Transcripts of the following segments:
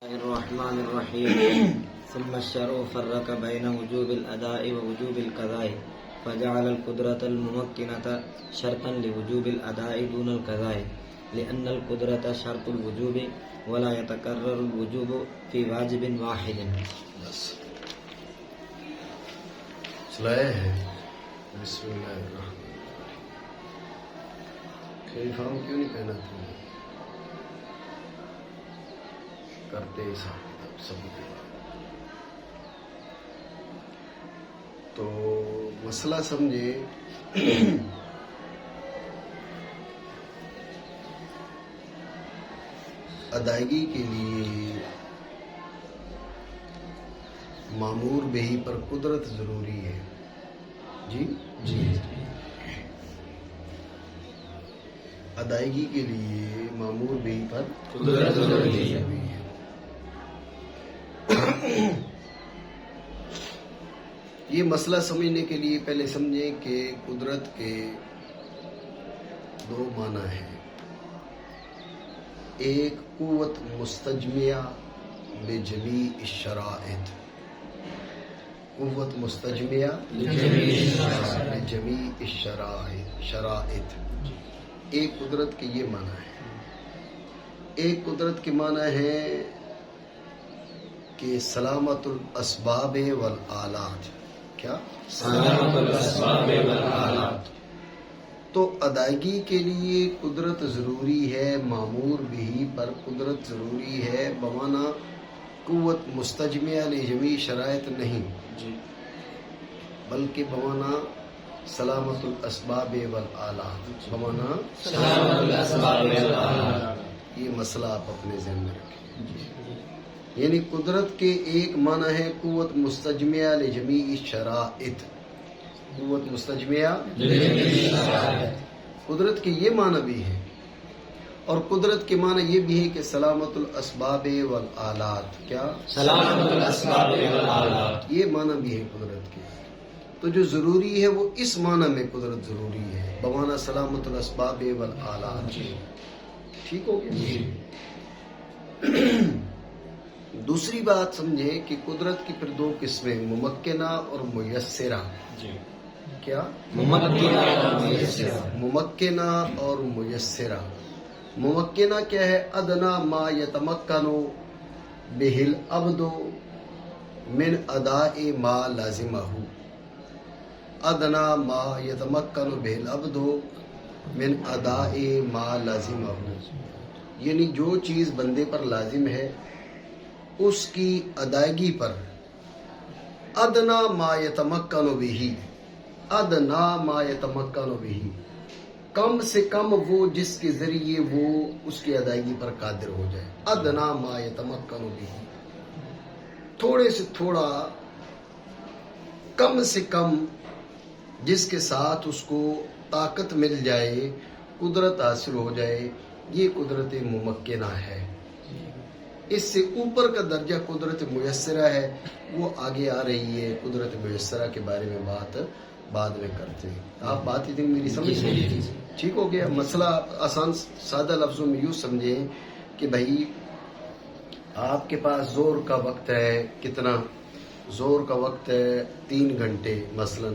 الرحمن الرحيم ثم الشرع فرق بين وجوب الأداء ووجوب القضاء فجعل القدرة الممكنة شرطا لوجوب الأداء دون القضاء لأن القدرة شرط الوجوب ولا يتكرر الوجوب في واجب واحد. بس چلایا ہے. بسم اللہ الرحمن الرحیم. یونیفارم کیوں نہیں پہنا تم نے؟ کرتے حساب سب کے تو مسئلہ سمجھے. ادائیگی کے لیے مامور بہی پر قدرت ضروری ہے. جی ادائیگی کے لیے مامور بہی پر قدرت ضروری ہے. یہ مسئلہ سمجھنے کے لیے پہلے سمجھیں کہ قدرت کے دو معنی ہیں. ایک قوت مستجمیہ بجمیع الشرائط، قوت مستجمیہ بجمیع الشرائط. ایک قدرت کے یہ معنی ہے. ایک قدرت کے معنی ہے کہ سلامت الاسباب والآلات. کیا؟ سلامت الاسباب والآلات. تو ادائیگی کے لیے قدرت ضروری ہے، مامور بھی پر قدرت ضروری ہے، بمعنی قوت مستجمیہ لجمیع شرائط نہیں بلکہ بمعنی سلامت الاسباب والآلات، بمعنی سلامت الاسباب والآلات. یہ مسئلہ آپ اپنے ذہن میں رکھیں. یعنی قدرت کے ایک معنی ہے قوت مستجمیہ لجمیع الشرائط. قوت مستجمیہ قدرت کے یہ معنی بھی ہے، اور قدرت کے معنی یہ بھی ہے کہ سلامت الاسباب والآلات. کیا؟ سلامت الاسباب والآلات. یہ معنی بھی ہے قدرت کے. تو جو ضروری ہے وہ اس معنی میں قدرت ضروری ہے، بمعنی سلامت الاسباب والآلات. ٹھیک ہو گیا؟ دوسری بات سمجھیں کہ قدرت کی پھر دو قسمیں، ممکنہ اور میسرہ. کیا؟ ممکنہ اور میسرہ. ممکنہ کیا ہے؟ ادنا ما یتمکن بہ العبد من اداء ما لازمہ. ادنا ما یتمکن بہ العبد من اداء ما لازمہ، یعنی جو چیز بندے پر لازم ہے اس کی ادائیگی پر ادنا ما یتمکن بہ، ادنا ما یتمکن بہ، کم سے کم وہ جس کے ذریعے وہ اس کی ادائیگی پر قادر ہو جائے. ادنا ما یتمکن بہ، تھوڑے سے تھوڑا، کم سے کم جس کے ساتھ اس کو طاقت مل جائے، قدرت حاصل ہو جائے، یہ قدرت ممکنہ ہے. اس سے اوپر کا درجہ قدرت میسرہ ہے، وہ آگے آ رہی ہے. قدرت میسرہ کے بارے میں بات بعد میں کرتے ہیں. آپ بات اتنی میری سمجھ گئے؟ ٹھیک ہو گیا. مسئلہ آسان سادہ لفظوں میں یوں سمجھیں کہ بھائی آپ کے پاس زور کا وقت ہے. کتنا زور کا وقت ہے؟ 3 گھنٹے مثلا.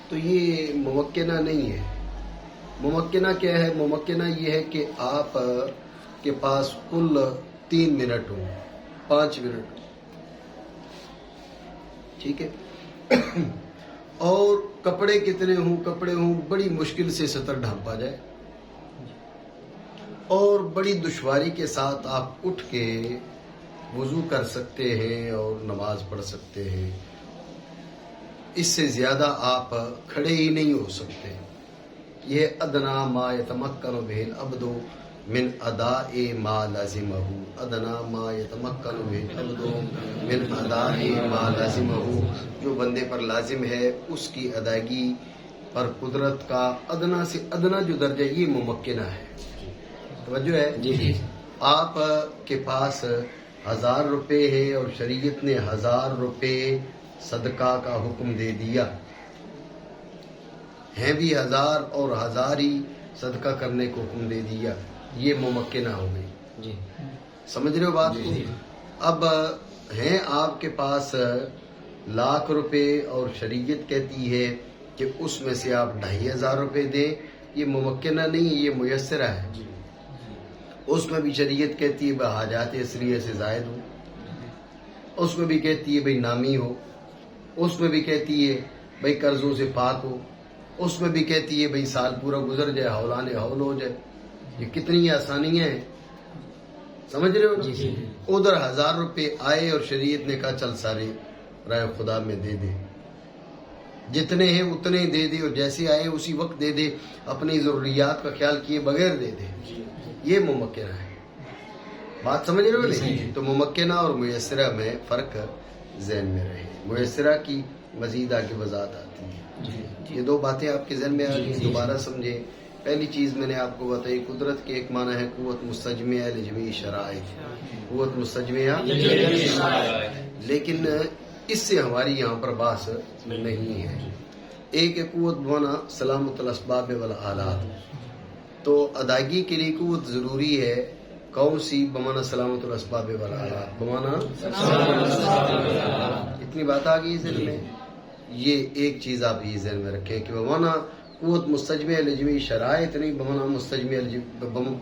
تو یہ ممکنہ نہیں ہے. ممکنہ کیا ہے؟ ممکنہ یہ ہے کہ آپ کے پاس کل 3 منٹ ہوں، 5 منٹ. ٹھیک ہے. اور کپڑے کتنے ہوں؟ کپڑے ہوں بڑی مشکل سے 70 ڈھانپا جائے، اور بڑی دشواری کے ساتھ آپ اٹھ کے وضو کر سکتے ہیں اور نماز پڑھ سکتے ہیں. اس سے زیادہ آپ کھڑے ہی نہیں ہو سکتے. یہ ادنا ما یتمکن بہ العبد من اداء ما لازمہ. ادنا ما یتمکن بہ العبد من اداء ما لازمہ، جو بندے پر لازم ہے اس کی ادائیگی پر قدرت کا ادنا سے ادنا جو درجہ، یہ ممکنہ ہے. توجہ ہے؟ جی. آپ کے پاس 1000 روپے ہے اور شریعت نے 1000 روپے صدقہ کا حکم دے دیا ہے، بھی 1000 اور 1000 ہی صدقہ کرنے کو حکم دے دیا. یہ ممکنہ ہو گئی. سمجھ رہے ہو بات کو؟ اب ہیں آپ کے پاس لاکھ روپے اور شریعت کہتی ہے کہ اس میں سے آپ 2500 روپے دیں، یہ ممکنہ نہیں، یہ میسرہ ہے۔ اس میں بھی شریعت کہتی ہے بھائی حاجات اصلیہ سے زائد ہو، اس میں بھی کہتی ہے بھائی نامی ہو، اس میں بھی کہتی ہے بھائی قرضوں سے پاک ہو، اس میں بھی کہتی ہے بھائی سال پورا گزر جائے، حولان حول ہو جائے۔ یہ کتنی آسانیاں ہیں، سمجھ رہے ہو نا؟ ادھر 1000 روپے آئے اور شریعت نے کہا چل سارے رائے خدا میں دے دے، جتنے ہیں اتنے دے دے، اور جیسے آئے اسی وقت دے دے، اپنی ضروریات کا خیال کیے بغیر دے دے۔ یہ ممکنہ ہے، بات سمجھ رہے ہو نہیں؟ تو ممکنہ اور میسرہ میں فرق ذہن میں رہے۔ میسرہ کی مزید آگے وضاحت آتی ہے۔ یہ دو باتیں آپ کے ذہن میں آ گئی، دوبارہ سمجھیں۔ پہلی چیز میں نے آپ کو بتائی، قدرت کے ایک معنی ہے قوت مستجمیہ لجمیع شرائط، قوت مستجمیہ، لیکن اس سے ہماری یہاں پر بحث نہیں ہے۔ ایک ہے قوت بمانا سلامت الاسباب والآلات، تو ادائیگی کے لیے قوت ضروری ہے، کون سی؟ بمانا سلامت الاسباب والآلات، بمانا اتنی بات آ گئی ذہن میں۔ یہ ایک چیز آپ یہ ذہن میں رکھیں کہ بمانا قوت مستجمیع لجمیع شرائط نہیں، بمانا مستجمیع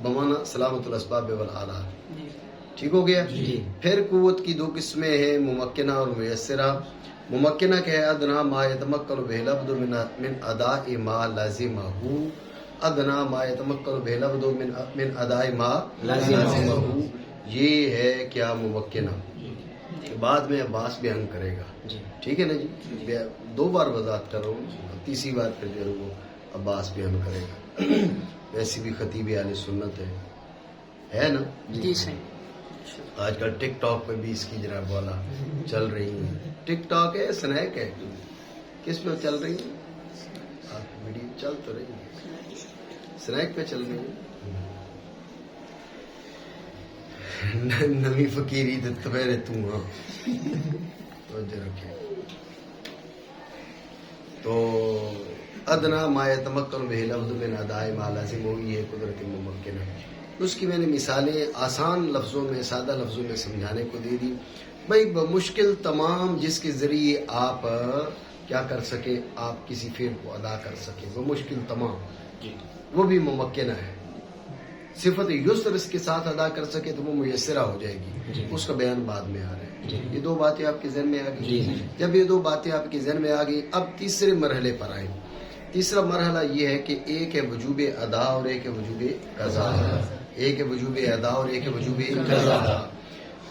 بمانا سلامت الاسباب والآلات۔ ٹھیک ہو گیا؟ پھر قوت کی 2 قسمیں ہیں، ممکنہ اور میسرہ۔ ممکنہ کہ ہے ادنا ما یتمکن بہ العبد من اداء ما لازمہ، ادنا ما یتمکن بہ العبد من اداء ما لازمہ، یہ ہے کیا ممکنہ۔ بعد میں عباس بیان کرے گا، ٹھیک ہے نا جی؟ 2 بار وضاحت کر رہا ہوں، تیسری بار پھر جو ہے وہ عباس بیان کرے گا۔ ویسی بھی خطیب اہل سنت ہے نا جی؟ آج کل ٹک ٹاک پہ بھی اس کی جناب والا چل رہی ہے۔ ٹک ٹاک ہے، سنیک ہے، کس پہ چل رہی ہے؟ آپ ویڈیو چل تو رہی ہے، سنیک پہ چل رہی ہے۔ نمی فقیری تبیرے توں ہاں توجہ رکھے۔ تو ادنا ما یتمکن بہ العبد من اداء ما لازم، یہ ہے قدرت ممکنہ۔ اس کی میں نے مثالیں آسان لفظوں میں، سادہ لفظوں میں سمجھانے کو دے دی۔ بھائی بمشکل تمام جس کے ذریعے آپ کیا کر سکے، آپ کسی فعل کو ادا کر سکے، بمشکل تمام، وہ بھی ممکنہ ہے۔ صفت یسر اس کے ساتھ ادا کر سکے تو وہ میسرہ ہو جائے گی، اس کا بیان بعد میں آ رہا ہے۔ یہ 2 باتیں آپ کے ذہن میں آ گئی۔ جب یہ 2 باتیں آپ کے ذہن میں آ گئی، اب تیسرے مرحلے پر آئیں۔ تیسرا مرحلہ یہ ہے کہ ایک ہے وجوب ادا اور ایک ہے وجوب قضا، ایک ہے وجوب ادا اور ایک ہے وجوب قضا۔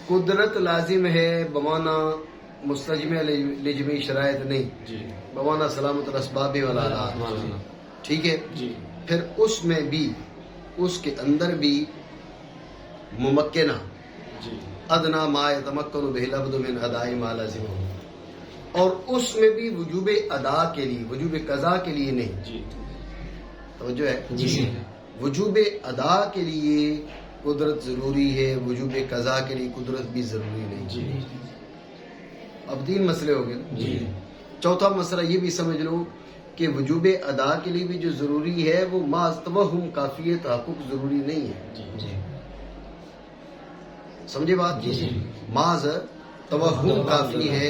قدرت لازم ہے بمانا مستجمیع لجمیع شرائط نہیں، بمانا سلامت الاسباب والآلات، ٹھیک ہے؟ پھر اس میں بھی، اس کے اندر بھی ممکنہ ادنا ما یتمکن بہ العبد من اداء ما لازمہ، اور اس میں بھی وجوب ادا کے لیے، وجوب قضا کے لیے نہیں۔ توجہ ہے؟ وجوب ادا کے لیے قدرت ضروری ہے، وجوب قضا کے لیے قدرت بھی ضروری نہیں۔ اب 3 مسئلے ہو گئے۔ چوتھا مسئلہ یہ بھی سمجھ لو کہ وجوب ادا کے لیے بھی جو ضروری ہے وہ محض توہم کافی ہے، تحقق ضروری نہیں ہے۔ سمجھے بات؟ محض توہم کافی ہے،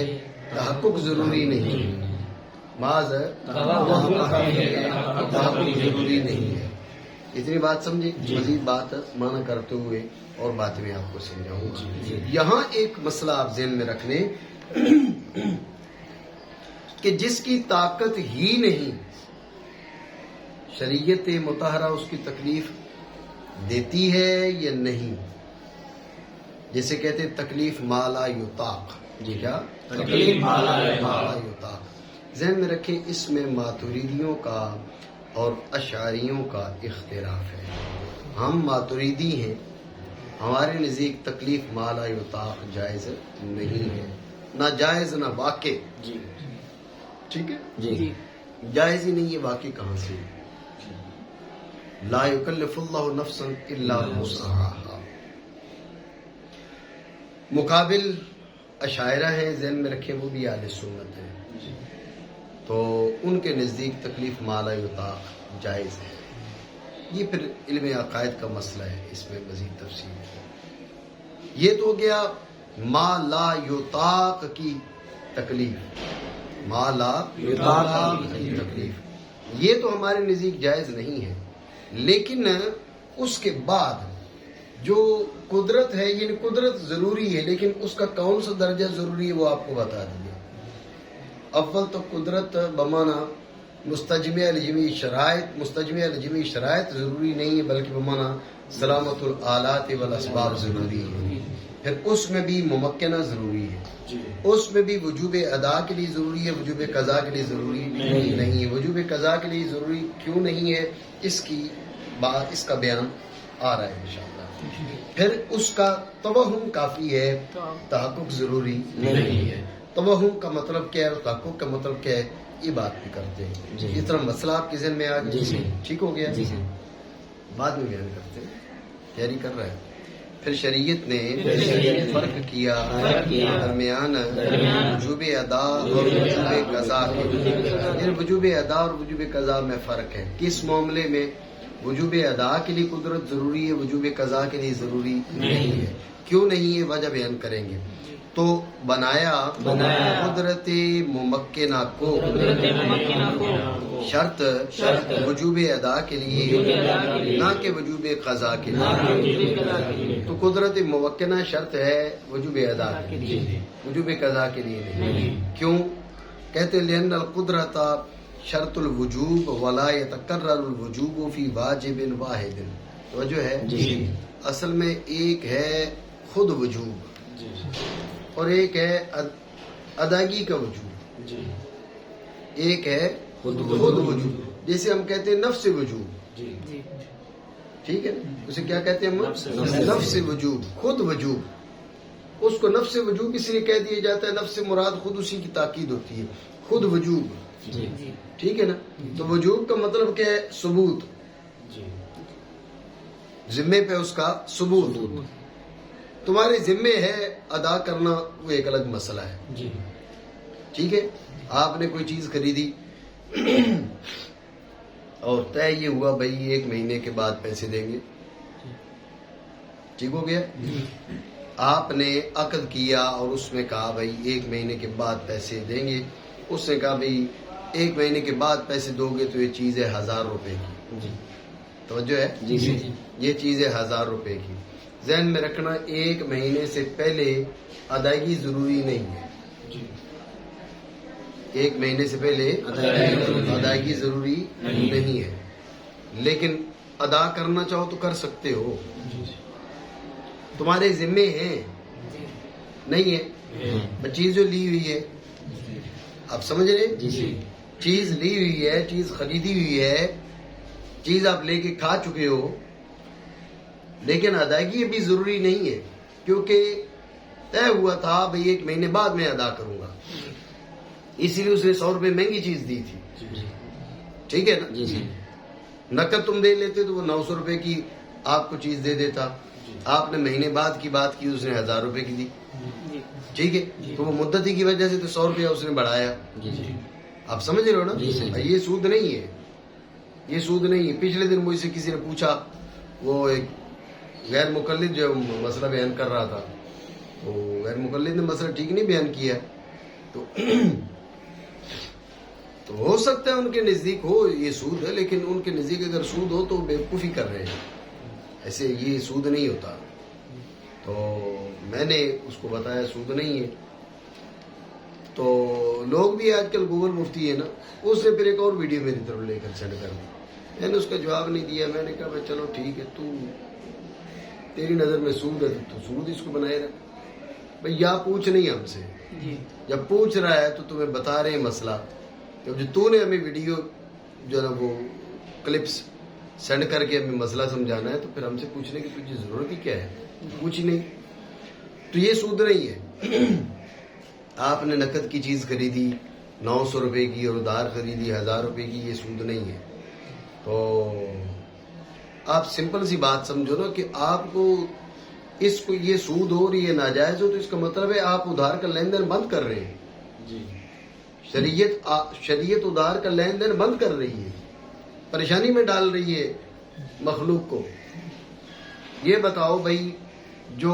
تحقق ضروری نہیں، محض توہم کافی ہے، تحقق ضروری نہیں ہے۔ اتنی بات سمجھے؟ مزید بات معنی کرتے ہوئے اور بات میں آپ کو سمجھاؤں گا۔ یہاں ایک مسئلہ آپ ذہن میں رکھ لیں کہ جس کی طاقت ہی نہیں، شریعت مطہرہ اس کی تکلیف دیتی ہے یا نہیں؟ جیسے کہتے ہیں تکلیف ما لا یطاق، جی کیا؟ تکلیف ما لا یطاق۔ ذہن میں رکھیں اس میں ماتریدیوں کا اور اشعریوں کا اختلاف ہے۔ ہم ماتریدی ہیں، ہمارے نزدیک تکلیف ما لا یطاق جائز نہیں ہے، نہ جائز نہ واقع، ٹھیک ہے جی؟ جائز ہی نہیں ہے، واقع کہاں سے؟ لا یکلف اللہ نفسا الا وسعها۔ مقابل اشاعرہ ہیں، ذہن میں رکھیں، وہ بھی اہل سنت ہیں، تو ان کے نزدیک تکلیف ما لا یطاق جائز ہے۔ یہ پھر علم عقائد کا مسئلہ ہے، اس میں مزید تفصیل ہے۔ یہ تو ہو گیا ما لا یطاق کی تکلیف، ما لا یطاق کی تکلیف، یہ تو ہمارے نزدیک جائز نہیں ہے. لیکن اس کے بعد جو قدرت ہے، یعنی قدرت ضروری ہے، لیکن اس کا کون سا درجہ ضروری ہے وہ آپ کو بتا دیا. اول تو قدرت بمانا مستجمع الجمی شرائط، مستجمع الجمی شرائط ضروری نہیں ہے، بلکہ بمانا سلامت الآلات والاسباب ضروری ہے. پھر اس میں بھی ممکنہ ضروری ہے، اس میں بھی وجوب ادا کے لیے ضروری ہے، وجوب قضا کے لیے ضروری نہیں ہے. وجوب قضا کے لیے ضروری کیوں نہیں ہے، اس کی بات، اس کا بیان آ رہا ہے انشاءاللہ. پھر اس کا توہم کافی ہے، تحقق ضروری نہیں ہے. توہم کا مطلب کیا ہے اور تحقق کا مطلب کیا ہے، یہ بات بھی کرتے ہیں. اس طرح مسئلہ آپ کے ذہن میں آ گیا، ٹھیک ہو گیا، بعد میں بیان کرتے ہیں، تیاری کر رہا ہے. پھر شریعت نے فرق کیا درمیان وجوب ادا اور وجوب قضا کے. پھر وجوب ادا اور وجوب قضا میں فرق ہے. کس معاملے میں وجوب ادا کے لیے قدرت ضروری ہے، وجوب قضا کے لیے ضروری نہیں ہے. کیوں نہیں ہے، وجہ بیان کریں گے. تو بنایا قدرت ممکنہ کو شرط وجوب ادا کے لیے، نہ کہ وجوب قضا کے لیے. تو قدرت ممکنہ شرط ہے وجوب ادا کے لیے، وجوب قضا کے لیے نہیں. کیوں کہتے؟ لأن القدرت شرط الوجوب ولا يتکرر الوجوب فی واجب واحد. توجہ ہے، اصل میں ایک ہے خود وجوب اور ایک ہے ادائیگی کا وجوب. ایک ہے خود وجوب، جیسے ہم کہتے ہیں نفس وجوب، ٹھیک ہے، اسے کیا کہتے ہیں ہم؟ نفس وجوب، خود وجوب. اس کو نفس وجوب اس لیے کہہ دیا جاتا ہے، نفس مراد خود اسی کی تاکید ہوتی ہے، خود وجوب، ٹھیک ہے نا. تو وجوب کا مطلب کیا ہے؟ ثبوت، ذمے پہ اس کا ثبوت. تمہارے ذمے ہے ادا کرنا، وہ ایک الگ مسئلہ ہے، ٹھیک ہے. آپ نے کوئی چیز خریدی اور طے یہ ہوا بھائی 1 مہینے کے بعد پیسے دیں گے، ٹھیک ہو گیا. آپ نے عقد کیا اور اس میں کہا بھائی 1 مہینے کے بعد پیسے دیں گے. اس نے کہا بھائی 1 مہینے کے بعد پیسے دو گے تو یہ چیز ہے 1000 روپے کی. توجہ ہے، یہ چیز ہے 1000 روپے کی. ذہن میں رکھنا 1 مہینے سے پہلے ادائیگی ضروری نہیں ہے. 1 مہینے سے پہلے ادائیگی ضروری نہیں ہے، لیکن ادا کرنا چاہو تو کر سکتے ہو. تمہارے ذمے ہیں، نہیں ہے چیز جو لی ہوئی ہے، آپ سمجھ رہے؟ چیز لی ہوئی ہے، چیز خریدی ہوئی ہے، چیز آپ لے کے کھا چکے ہو، لیکن ادائیگی ابھی ضروری نہیں ہے، کیونکہ طے ہوا تھا بھئی 1 مہینے بعد میں ادا کروں گا، اسی لیے اس نے 100 روپے مہنگی چیز دی تھی، ٹھیک ہے نا. نقد تم دے لیتے تو وہ 900 روپے کی آپ کو چیز دے دیتا. آپ نے مہینے بعد کی بات کی، اس نے 1000 روپے کی دی، ٹھیک ہے. تو وہ مدتی کی وجہ سے تو 100 روپیہ اس نے بڑھایا. آپ سمجھ رہے ہو نا؟ یہ سود نہیں ہے، یہ سود نہیں ہے. پچھلے دن مجھ سے کسی نے پوچھا، وہ ایک غیر مقلد جو مسئلہ بیان کر رہا تھا، وہ غیر مقلد نے مسئلہ ٹھیک نہیں بیان کیا. تو ہو سکتا ہے ان کے نزدیک ہو یہ سود ہے، لیکن ان کے نزدیک اگر سود ہو تو بیوقوفی کر رہے ہیں، ایسے یہ سود نہیں ہوتا. تو میں نے اس کو بتایا سود نہیں ہے. تو لوگ بھی آج کل گوگل مفتی ہے نا، اس نے پھر ایک اور ویڈیو میری طرف لے کر سینڈ کر دی. میں نے اس کا جواب نہیں دیا. میں نے کہا بھائی چلو ٹھیک ہے، تیری نظر میں سود ہے تو سود اس کو بنائے رہا. بھائی یا پوچھ نہیں ہم سے، جب پوچھ رہا ہے تو تمہیں بتا رہے ہیں مسئلہ. جب تو نے ہمیں ویڈیو جو ہے نا وہ کلپس سینڈ کر کے ہمیں مسئلہ سمجھانا ہے، تو پھر ہم سے پوچھنے کی تجھے ضرورت ہی کیا ہے؟ پوچھ نہیں. تو یہ سود نہیں ہے. آپ نے نقد کی چیز خریدی 900 روپے کی اور ادھار خریدی 1000 روپے کی، یہ سود نہیں ہے. تو آپ سمپل سی بات سمجھو نا کہ آپ کو اس کو یہ سود ہو اور یہ ناجائز ہو، تو اس کا مطلب ہے آپ ادھار کا لین دین بند کر رہے ہیں. شریعت ادھار کا لین دین بند کر رہی ہے، پریشانی میں ڈال رہی ہے مخلوق کو. یہ بتاؤ بھائی جو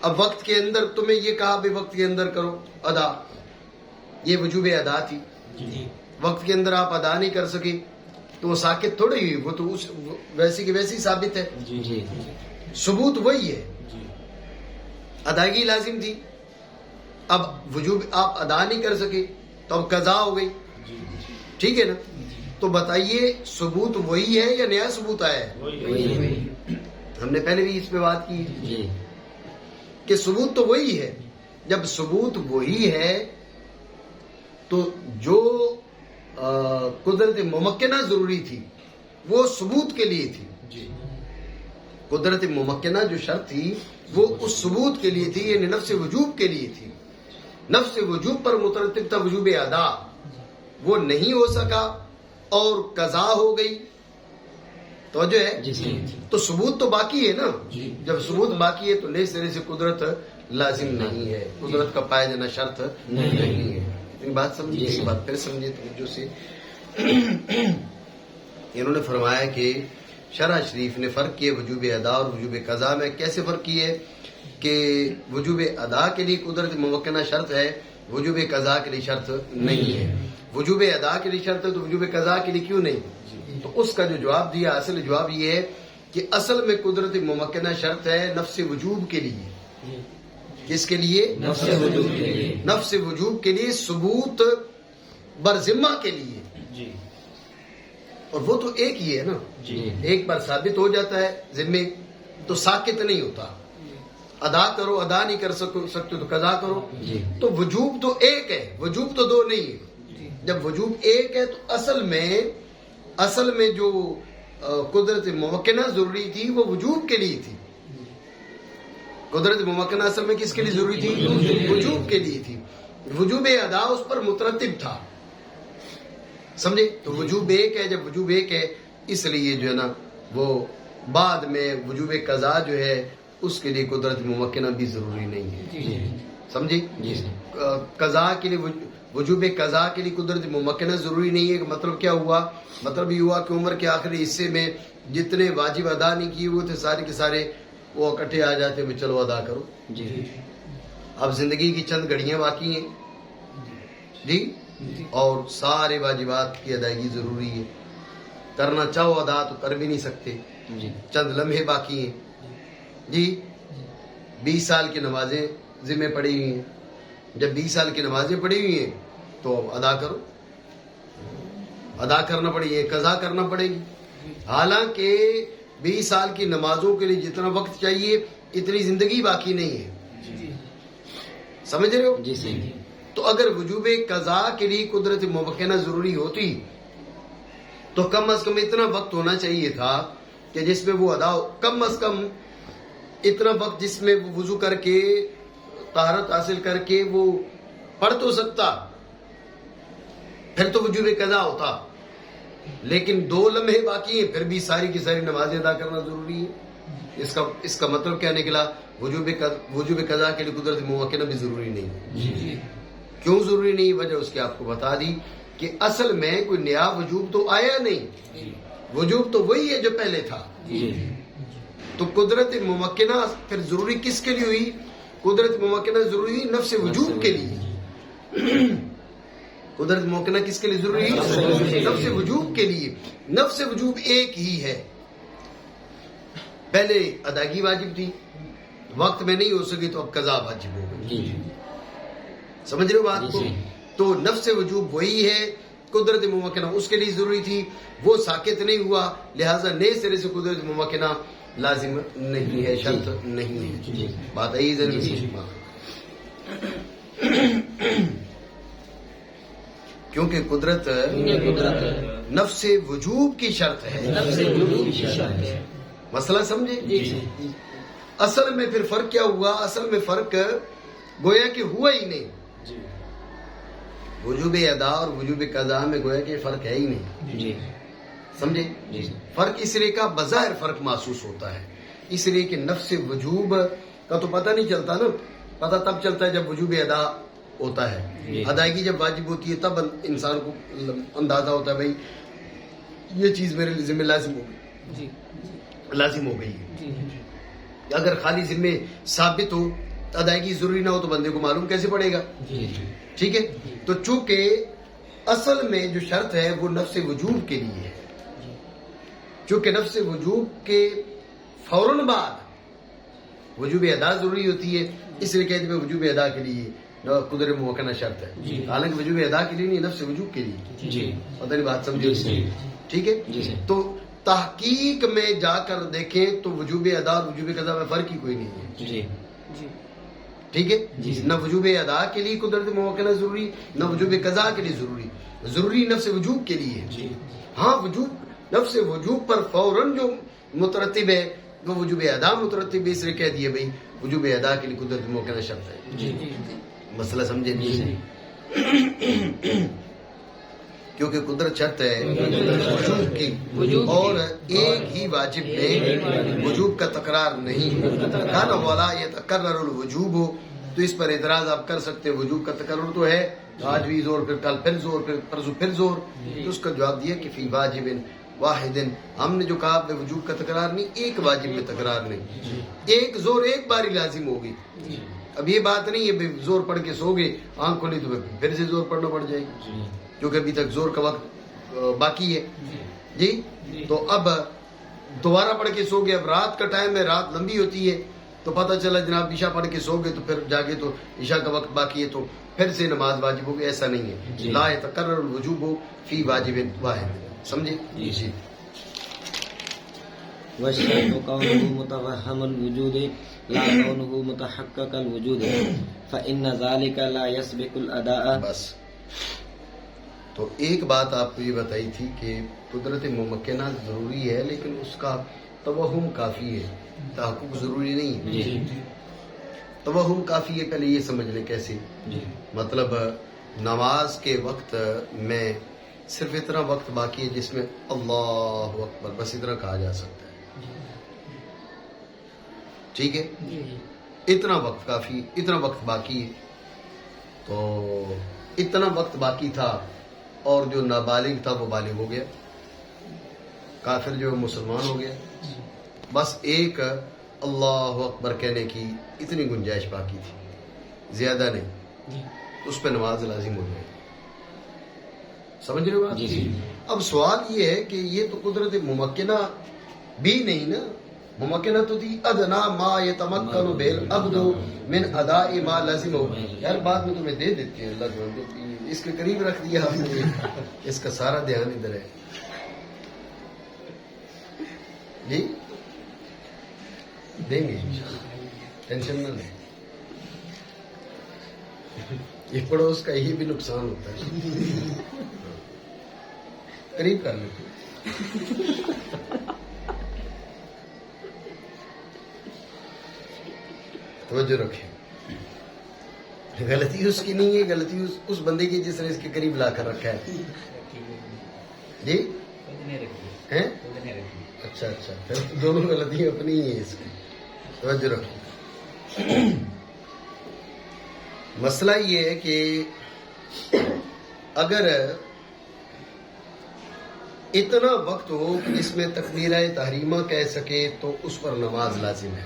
اب وقت کے اندر تمہیں یہ کہا بھی وقت کے اندر کرو ادا، یہ وجوب ادا تھی. وقت کے اندر آپ ادا نہیں کر سکے تو وہ ساکت تھوڑی ہوئی، وہ تو ویسی کی ویسی ثابت ہے. ثبوت وہی ہے، ادائیگی لازم تھی. اب وجوب آپ ادا نہیں کر سکے تو اب قضا ہو گئی. ٹھیک ہے نا؟ تو بتائیے ثبوت وہی ہے یا نیا ثبوت آیا ہے؟ ہم نے پہلے بھی اس پہ بات کی کہ ثبوت تو وہی ہے. جب ثبوت وہی ہے تو جو قدرت ممکنہ ضروری تھی وہ ثبوت کے لیے تھی. قدرت ممکنہ جو شرط تھی وہ اس ثبوت کے لیے تھی، یعنی نفس وجوب کے لیے تھی. نفس وجوب پر مترتب تھا وجوب ادا، وہ نہیں ہو سکا اور قضا ہو گئی. توجہ ہے؟ تو ثبوت تو باقی ہے نا. جب ثبوت باقی ہے تو نئے سرے سے قدرت لازم نہیں ہے، قدرت کا پایا جانا شرط نہیں ہے. بات سمجھیے، ایک بات پھر سمجھیے توجہ سے. انہوں نے فرمایا کہ شرع شریف نے فرق کیے وجوب ادا اور وجوب قضا میں. کیسے فرق کیے کہ وجوب ادا کے لیے قدرت ممکنہ شرط ہے، وجوب قضا کے لیے شرط نہیں ہے. وجوب ادا کے لیے شرط ہے تو وجوب قضا کے لیے کیوں نہیں؟ تو اس کا جو جواب دیا، اصل جواب یہ ہے کہ اصل میں قدرت ممکنہ شرط ہے نفس وجوب کے لیے. کس کے لیے؟ نفس وجوب کے لیے. نفس وجوب کے لیے، ثبوت برذمہ کے لیے. اور وہ تو ایک ہی ہے نا. ایک بار ثابت ہو جاتا ہے ذمے تو ساکت نہیں ہوتا. ادا کرو، ادا نہیں کر سکتے تو قضا کرو. تو وجوب تو ایک ہے، وجوب تو دو نہیں ہے. جب وجوب ایک ہے تو اصل میں جو قدرت ممکنہ ضروری تھی وہ وجوب کے لیے تھی. قدرت ممکنہ اصل میں کس کے لیے ضروری تھی؟ وجوب کے لیے تھی. وجوب ادا اس پر مترتب تھا. سمجھے؟ تو وجوب ایک ہے. جب وجوب ایک ہے اس لیے جو ہے نا وہ بعد میں وجوب قضا جو ہے اس کے لیے قدرت ممکنہ بھی ضروری نہیں ہے. سمجھے؟ قضا کے لیے وجوب قضا کے لیے قدرت ممکنہ ضروری نہیں ہے. مطلب کیا ہوا؟ مطلب یہ ہوا کہ عمر کے آخری حصے میں جتنے واجب ادا نہیں کیے ہوئے تھے سارے کے سارے وہ اکٹھے آ جاتے ہیں، چلو ادا کرو. اب زندگی کی چند گھڑیاں باقی ہیں جی، اور سارے واجبات کی ادائیگی ضروری ہے. کرنا چاہو ادا تو کر بھی نہیں سکتے. چند لمحے باقی ہیں جی. 20 سال کی نمازیں ذمہ پڑی ہوئی ہیں. جب 20 سال کی نمازیں پڑی ہوئی ہیں تو ادا کرو. ادا کرنا پڑے گی، قضا کرنا پڑے گی. حالانکہ 20 سال کی نمازوں کے لیے جتنا وقت چاہیے اتنی زندگی باقی نہیں ہے. سمجھ رہے ہو؟ جی صحیح. تو اگر وجوب قضا کے لیے قدرت ممکنہ ضروری ہوتی تو کم از کم اتنا وقت ہونا چاہیے تھا کہ جس میں وہ ادا ہو. کم از کم اتنا وقت جس میں وہ وضو کر کے طہارت حاصل کر کے وہ پڑھ تو سکتا، پھر تو وجوب قضا ہوتا. لیکن 2 لمحے باقی ہیں پھر بھی ساری کی ساری نمازیں ادا کرنا ضروری ہے. اس کا مطلب کیا نکلا؟ وجوب قضا کے لیے قدرت ممکنہ بھی ضروری نہیں. کیوں ضروری نہیں؟ وجہ اس کی آپ کو بتا دی کہ اصل میں کوئی نیا وجوب تو آیا نہیں. وجوب تو وہی ہے جو پہلے تھا. تو قدرت ممکنہ پھر ضروری کس کے لیے ہوئی؟ قدرت ممکنہ ضروری ہوئی نفس وجوب کے لیے. قدرت ممکنہ کس کے لیے ضروری ہے؟ نفس وجوب کے لیے. نفس وجوب ایک ہی ہے. پہلے ادائیگی واجب تھی، وقت میں نہیں ہو سکی تو اب قضا واجب ہو گئی. سمجھ رہے ہو بات کو؟ تو نفس وجوب وہی ہے، قدرت ممکنہ اس کے لیے ضروری تھی، وہ ساکت نہیں ہوا، لہٰذا نئے سرے سے قدرت ممکنہ لازم نہیں ہے، شرط نہیں ہے. بات آئی ضروری. کیونکہ قدرت نفس وجوب کی شرط ہے. مسئلہ سمجھے؟ اصل میں پھر فرق کیا ہوا؟ اصل میں فرق گویا کہ ہوا ہی نہیں. وجوب ادا اور وجوب قضا میں گویا کہ فرق ہے ہی نہیں. سمجھے؟ فرق اس لیے کا بظاہر فرق محسوس ہوتا ہے، اس لیے کہ نفس وجوب کا تو پتہ نہیں چلتا نا. پتہ تب چلتا ہے جب وجوب ادا ہوتا ہے. ادائیگی جب واجب ہوتی ہے تب انسان کو اندازہ ہوتا ہے بھائی یہ چیز میرے ذمہ لازم ہو گئی. اگر خالی ذمے ثابت ہو ادائیگی ضروری نہ ہو تو بندے کو معلوم کیسے پڑے گا؟ ٹھیک ہے. تو چونکہ اصل میں جو شرط ہے وہ نفس وجوب کے لیے ہے، چونکہ نفس وجوب کے فوراً بعد وجوب ادا ضروری ہوتی ہے، اس لیے کہتے ہیں وجوب ادا کے لیے قدرت ممکنہ شرط ہے. حالانکہ وجوب ادا کے لیے نہیں، نفس وجوب کے لیے. پتہ نہیں بات سمجھے؟ ٹھیک ہے. تو تحقیق میں جا کر دیکھیں تو وجوب ادا اور وجوب قضا میں فرق ہی کوئی نہیں ہے. ٹھیک ہے. نہ وجوب ادا کے لیے قدرت ممکنہ ضروری، نہ وجوب قضا کے لیے ضروری نفس وجوب کے لیے. ہاں وجوب نفس وجوب پر فوراً جو مترتب ہے وہ وجوب ادا مترتب ہے، اس لیے کہہ دیا بھائی وجوب ادا کے لیے قدرت ممکنہ شرط ہے. مسئلہ سمجھے نہیں؟ کیونکہ قدرت شرط ہے وجوب کی، اور ایک ہی واجب میں وجوب کا تکرار نہیں. کان ولا یتکرر الوجوب ہو تو اس پر اعتراض آپ کر سکتے ہیں، وجوب کا تکرر تو ہے، آج بھی زور، پھر کل پھر زور، پھر پرسوں پھر زور. تو اس کا جواب دیا کہ فی واجب واحد، ہم نے جو کہا بے وجوب کا تکرار نہیں، ایک واجب میں تکرار نہیں، ایک زور ایک باری لازم ہوگی. اب یہ بات نہیں ہے بے زور پڑھ کے سو گئے آنکھ کھولی تو پھر سے زور پڑھنا پڑ جائے گی، کیونکہ ابھی تک زور کا وقت باقی ہے. جی تو اب دوبارہ پڑھ کے سو گئے، اب رات کا ٹائم ہے، رات لمبی ہوتی ہے، تو پتہ چلا جناب عشاء پڑھ کے سو گئے تو پھر جاگے تو عشاء کا وقت باقی ہے تو پھر سے نماز واجب ہوگی. ایسا نہیں ہے. لا یتکرر الوجوب فی واجب واحد. سمجھے؟ جی. والشرط كونه متوهم الوجود لا كونه متحقق الوجود فإن ذلك لا يسبق الأداء. بس تو ایک بات آپ کو یہ بتائی تھی کہ قدرت ممکنہ ضروری ہے لیکن اس کا توہم کافی ہے، تحقق ضروری نہیں ہے. توہم کافی ہے. پہلے یہ سمجھ لیں کیسے. مطلب نماز کے وقت میں صرف اتنا وقت باقی ہے جس میں اللہ اکبر بس اتنا کہا جا سکتا ہے. ٹھیک ہے. اتنا وقت کافی، اتنا وقت باقی ہے. تو اتنا وقت باقی تھا اور جو نابالغ تھا وہ بالغ ہو گیا، کافر جو مسلمان ہو گیا. بس ایک اللہ اکبر کہنے کی اتنی گنجائش باقی تھی، زیادہ نہیں. اس پہ نماز لازم ہو جائے. سمجھ رہے ہو بات؟ اب سوال یہ ہے کہ یہ تو قدرت ممکنہ بھی نہیں نا. ممکنہ تو تھی ادنا ما یتمکن بہ العبد من اداء ما لازم ہو. یار بعد میں تمہیں دے دیتے ہیں اللہ جو اس کے قریب رکھ دیا آپ نے، اس کا سارا دھیان ادھر ہے. جی دیں گے ٹینشن نہ لیں. یہ پڑوس کا یہ بھی نقصان ہوتا ہے. قریب کر لیں. توجہ رکھیں. غلطی اس کی نہیں ہے، غلطی اس بندے کی جس نے اس کے قریب لا کر رکھا ہے. جی ہیں؟ اچھا اچھا، پھر دونوں غلطی اپنی ہی ہیں اس کی. توجہ رکھیں. مسئلہ یہ ہے کہ اگر اتنا وقت ہو کہ اس میں تکبیرہ تحریمہ کہہ سکے تو اس پر نماز لازم ہے.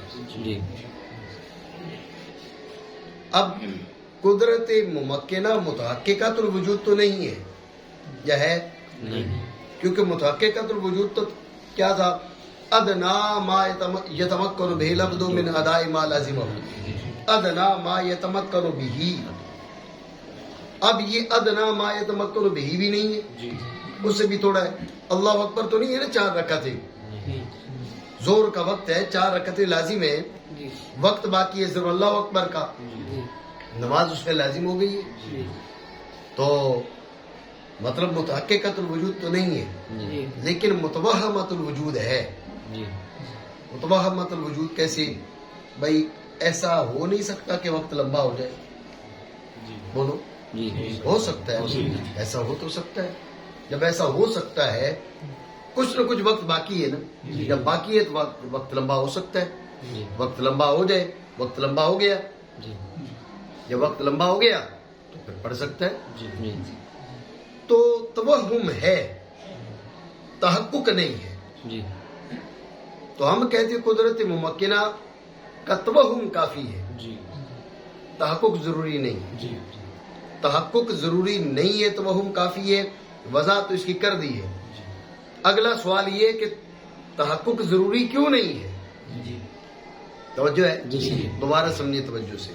اب قدرت ممکنہ متحققۃ الوجود تو نہیں ہے، یا ہے؟ کیونکہ متحققۃ الوجود تو کیا تھا؟ ادنا ما یتمکن بہ العبد من اداء ما لازم ہو. ادنا ما یتمکن بہ. اب یہ ادنا ما یتمکن بہ بھی نہیں ہے، اس سے بھی تھوڑا ہے. اللہ اکبر تو نہیں ہے نا 4 رکعتیں، زور کا وقت ہے، 4 رکعتیں لازم ہے، وقت باقی ہے صرف اللہ اکبر کا، نماز اس پہ لازم ہو گئی ہے. تو مطلب متحققۃ الوجود تو نہیں ہے لیکن متوہمۃ الوجود ہے. متوہمۃ الوجود کیسے؟ بھائی ایسا ہو نہیں سکتا کہ وقت لمبا ہو جائے. بولو. ہو سکتا ہے، ایسا ہو تو سکتا ہے. جب ایسا ہو سکتا ہے کچھ نہ کچھ وقت باقی ہے نا. جب باقی ہے تو وقت لمبا ہو سکتا ہے. وقت لمبا ہو جائے، وقت لمبا ہو گیا، جب وقت لمبا ہو گیا تو پھر پڑھ سکتا ہے. تو توہم ہے، تحقق نہیں ہے. تو ہم کہتے ہیں قدرت ممکنہ کا توہم کافی ہے، جی تحقق ضروری نہیں، جی تحقق ضروری نہیں ہے، توہم کافی ہے، وضاحت تو اس کی کر دی ہے۔ اگلا سوال یہ کہ تحقق ضروری کیوں نہیں ہے؟ جی توجہ ہے؟ جی دوبارہ سمجھیے توجہ سے،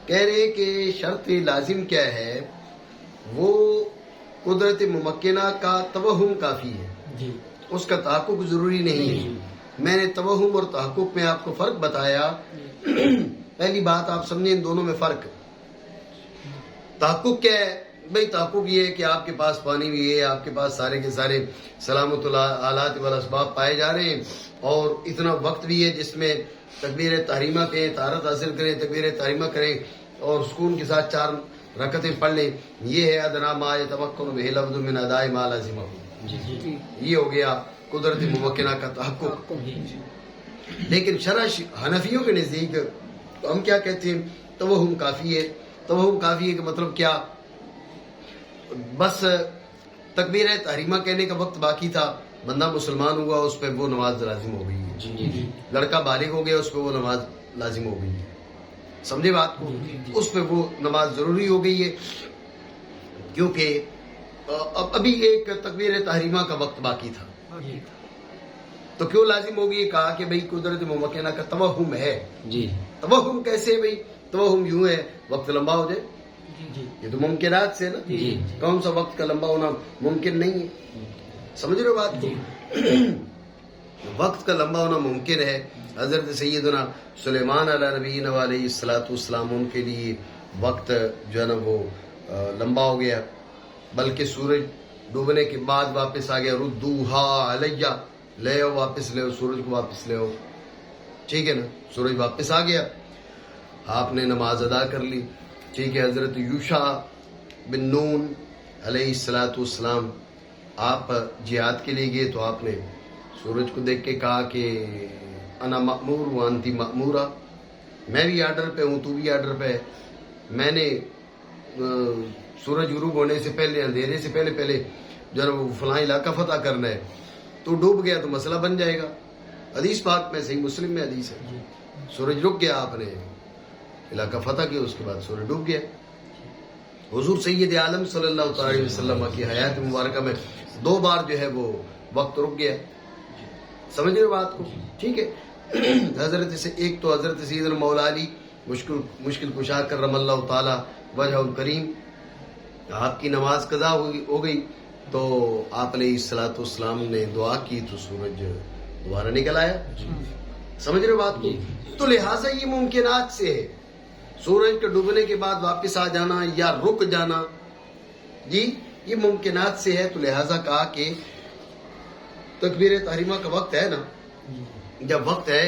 کہہ رہے کہ شرط لازم کیا ہے؟ وہ قدرت ممکنہ کا توہم کافی ہے، جی اس کا تحقق ضروری نہیں ہے۔ میں نے توہم اور تحقق میں آپ کو فرق بتایا۔ پہلی بات آپ سمجھیں ان دونوں میں فرق۔ تحقق کیا ہے؟ بھئی تحقق یہ ہے کہ آپ کے پاس پانی بھی ہے، آپ کے پاس سارے کے سارے سلامت الآلات والاسباب پائے جا رہے ہیں، اور اتنا وقت بھی ہے جس میں تکبیر تحریمہ کریں، طہارت حاصل کریں، تکبیر تحریمہ کریں اور سکون کے ساتھ 4 رکعتیں پڑھ لیں۔ یہ ہے ادنا ما یتمکن بہ العبد من اداء ما لازمہ۔ یہ ہو گیا قدرت ممکنہ کا تحقق۔ لیکن شرع حنفیوں کے نزدیک تو ہم کیا کہتے ہیں؟ توہم کافی ہے۔ توہم کافی ہے کہ مطلب کیا؟ بس تکبیر تحریمہ کہنے کا وقت باقی تھا، بندہ مسلمان ہوا، اس پہ وہ نماز لازم ہو گئی ہے۔ لڑکا بالغ ہو گیا، اس پہ وہ نماز لازم ہو گئی ہے۔ سمجھے بات کو؟ اس پہ وہ نماز ضروری ہو گئی ہے، کیونکہ ابھی ایک تکبیر تحریمہ کا وقت باقی تھا۔ تو کیوں لازم ہوگی؟ کہا کہ بھئی قدرت ممکنہ کا توہم ہے۔ جی توہم کیسے ہے بھئی؟ توہم یوں ہے وقت لمبا ہو جائے، یہ تو ممکنات سے نا، جی کون سا وقت کا لمبا ہونا ممکن نہیں ہے؟ سمجھ رہے ہو بات کو؟ وقت کا لمبا ہونا ممکن ہے۔ حضرت سیدنا سلیمان علیہ نبینا علیہ الصلوۃ والسلام، ان کے لیے وقت جو ہے نا وہ لمبا ہو گیا، بلکہ سورج ڈوبنے کے بعد واپس آ گیا۔ ردوہا علیہ، لے آؤ واپس، لے آؤ سورج کو واپس لے آؤ، ٹھیک ہے نا؟ سورج واپس آ گیا، آپ نے نماز ادا کر لی، ٹھیک ہے۔ حضرت یوشع بن نون علیہ الصلوۃ والسلام، آپ جہاد کے لیے گئے تو آپ نے سورج کو دیکھ کے کہا کہ انا مأمور وانتی مأمورہ، میں بھی آرڈر پہ ہوں، تو بھی آرڈر پہ ہے۔ میں نے سورج غروب ہونے سے پہلے، اندھیرے سے پہلے پہلے جو ہے وہ فلاں علاقہ فتح کرنا ہے، تو ڈوب گیا تو مسئلہ بن جائے گا۔ حدیث پاک میں، صحیح مسلم میں حدیث ہے، سورج رک گیا، آپ نے علاقہ فتح کیا، اس کے بعد سورج ڈوب گیا۔ حضور سید عالم صلی اللہ تعالی علیہ وسلم کی حیات مبارکہ میں 2 بار جو ہے وہ وقت رک گیا۔ سمجھ رہے بات کو؟ ٹھیک ہے۔ حضرت سے ایک تو حضرت سیدنا مولا علی مشکل کشا کرم اللہ تعالی وجہ الکریم، آپ کی نماز قضا ہو گئی تو آپ علیہ الصلوۃ والسلام نے دعا کی تو سورج دوبارہ نکل آیا۔ سمجھ رہے بات کو؟ تو لہٰذا یہ ممکنات سے ہے، سورج کے ڈوبنے کے بعد واپس آ جانا یا رک جانا، جی یہ ممکنات سے ہے۔ تو لہٰذا کہا کہ تکبیر تحریمہ کا وقت ہے نا، جب وقت ہے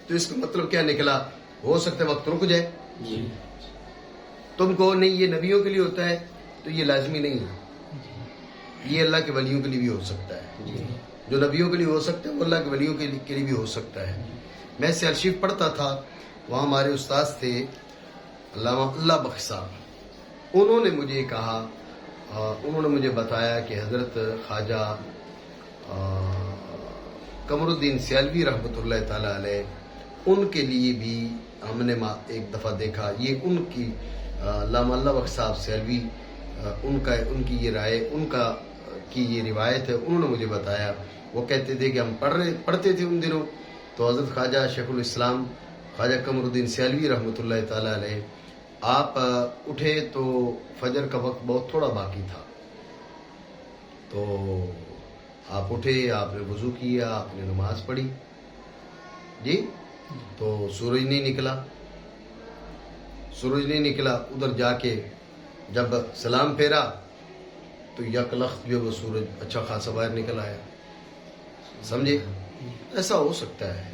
تو اس کا مطلب کیا نکلا؟ ہو سکتا ہے وقت رک جائے۔ تم کو نہیں یہ نبیوں کے لیے ہوتا ہے تو یہ لازمی نہیں ہے، یہ اللہ کے ولیوں کے لیے بھی ہو سکتا ہے۔ جو نبیوں کے لیے ہو سکتا ہے وہ اللہ کے ولیوں کے لیے بھی ہو سکتا ہے۔ میں سے ارشیف پڑھتا تھا، وہاں ہمارے استاذ تھے علامہ اللہ بخش صاحب، انہوں نے مجھے کہا، انہوں نے مجھے بتایا کہ حضرت خواجہ قمر الدین سیالوی رحمۃ اللہ تعالی علیہ، ان کے لیے بھی ہم نے ایک دفعہ دیکھا، یہ ان کی علامہ اللہ بخش صاحب سیالوی، ان کی یہ رائے، کی یہ روایت ہے، انہوں نے مجھے بتایا۔ وہ کہتے تھے کہ ہم پڑھتے تھے ان دنوں، تو حضرت خواجہ شیخ الاسلام خواجہ قمر الدین سیالوی رحمۃ اللہ تعالی علیہ، آپ اٹھے تو فجر کا وقت بہت تھوڑا باقی تھا، تو آپ اٹھے، آپ نے وضو کیا، آپ نے نماز پڑھی، جی تو سورج نہیں نکلا، ادھر جا کے جب سلام پھیرا تو یک لخت جو وہ سورج اچھا خاصا باہر نکل آیا۔ سمجھے؟ ایسا ہو سکتا ہے،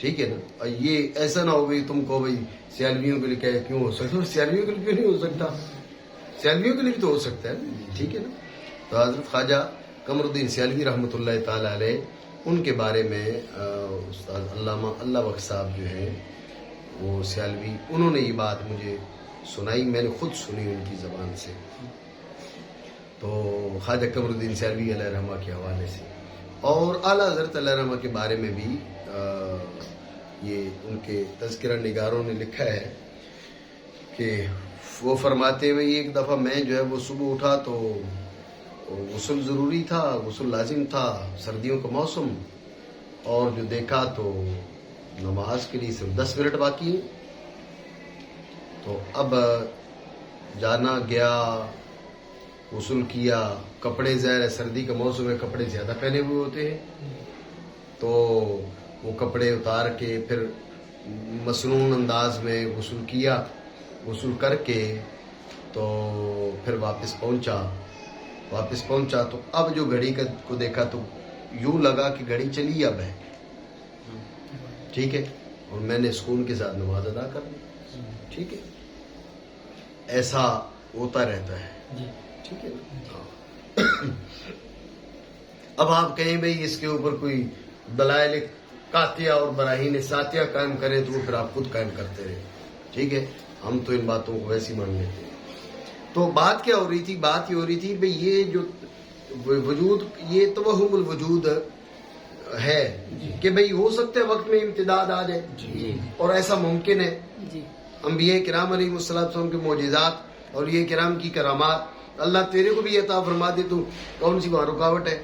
ٹھیک ہے نا؟ یہ ایسا نہ ہو گئی تم کو بھائی سیالویوں کے لیے کیوں ہو سکتا؟ سیالویوں کے لیے کیوں نہیں ہو سکتا؟ سیالویوں کے لیے بھی تو ہو سکتا ہے، ٹھیک ہے نا؟ تو حضرت خواجہ قمر الدین سیالوی رحمۃ اللہ تعالی علیہ، ان کے بارے میں استاد علامہ اللہ بخش صاحب جو ہیں وہ سیالوی، انہوں نے یہ بات مجھے سنائی، میں نے خود سنی ان کی زبان سے، تو خواجہ قمر الدین سیالوی علیہ رحمہ کے حوالے سے، اور اعلیٰ حضرت علیہ رحمہ کے بارے میں بھی یہ ان کے تذکرہ نگاروں نے لکھا ہے کہ وہ فرماتے ہوئے ایک دفعہ میں جو ہے وہ صبح اٹھا تو غسل ضروری تھا، غسل لازم تھا، سردیوں کا موسم، اور جو دیکھا تو نماز کے لیے صرف 10 منٹ باقی ہیں. تو اب جانا گیا، غسل کیا، کپڑے ظاہر ہے سردی کا موسم ہے، کپڑے زیادہ پہنے ہوئے ہوتے ہیں، تو وہ کپڑے اتار کے پھر مسنون انداز میں غسل کیا. غسل کر کے تو پھر واپس پہنچا تو اب جو گھڑی کو دیکھا تو یوں لگا کہ گھڑی چلی اب ہے، ٹھیک ہے، اور میں نے سکون کے ساتھ نماز ادا کر لی. ٹھیک ہے، ایسا ہوتا رہتا ہے. ٹھیک ہے نا. اب آپ کہیں بھئی اس کے اوپر کوئی دلائل قاطعہ اور براہین ساتیہ قائم کریں تو وہ پھر آپ خود قائم کرتے رہے. ٹھیک ہے، ہم تو ان باتوں کو ویسی مان لیتے ہیں. تو بات کیا ہو رہی تھی؟ بات یہ ہو رہی تھی بھئی یہ جو وجود، یہ توہم الوجود ہے کہ بھئی ہو سکتا ہے وقت میں امتداد آ جائے، اور ایسا ممکن ہے. انبیاء کرام علیہ السلام کے معجزات اور یہ کرام کی کرامات اللہ تیرے کو بھی عطا فرما دے تو کون سی وہاں رکاوٹ ہے؟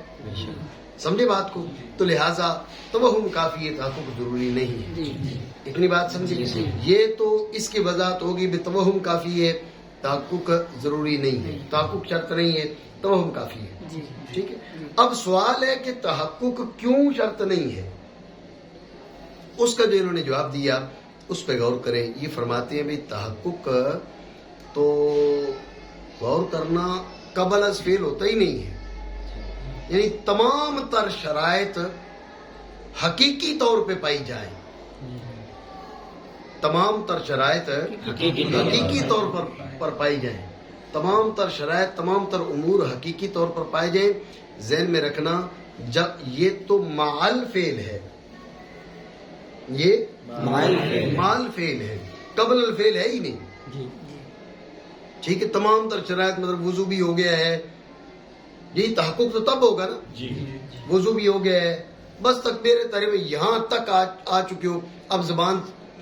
سمجھے بات کو؟ تو لہٰذا توہم کافی ہے، تحقق ضروری نہیں ہے. اتنی بات سمجھے؟ یہ تو اس کی وضاحت ہوگی بھی توہم کافی ہے، تحقق ضروری نہیں ہے، تحقق شرط نہیں ہے، توہم کافی ہے. ٹھیک ہے. اب سوال ہے کہ تحقق کیوں شرط نہیں ہے؟ اس کا جو انہوں نے جواب دیا اس پہ غور کریں. یہ فرماتے ہیں بھی تحقق تو غور کرنا قبل از فعل ہوتا ہی نہیں ہے، یعنی تمام تر شرائط حقیقی طور پہ پائی جائیں، تمام تر شرائط حقیقی طور پر پائی جائیں، تمام تر شرائط، تمام تر امور حقیقی طور پر پائے جائیں. ذہن میں رکھنا جب یہ تو معل فعل ہے، یہ مال فعل ہے، قبل الفعل ہے ہی نہیں. ٹھیک ہے، تمام تر شرائط مطلب وضو بھی ہو گیا ہے، یہی تحقق تو تب ہوگا نا. وضو بھی ہو گیا ہے، بس تکبیر تحریم یہاں تک آ چکے ہو، اب زبان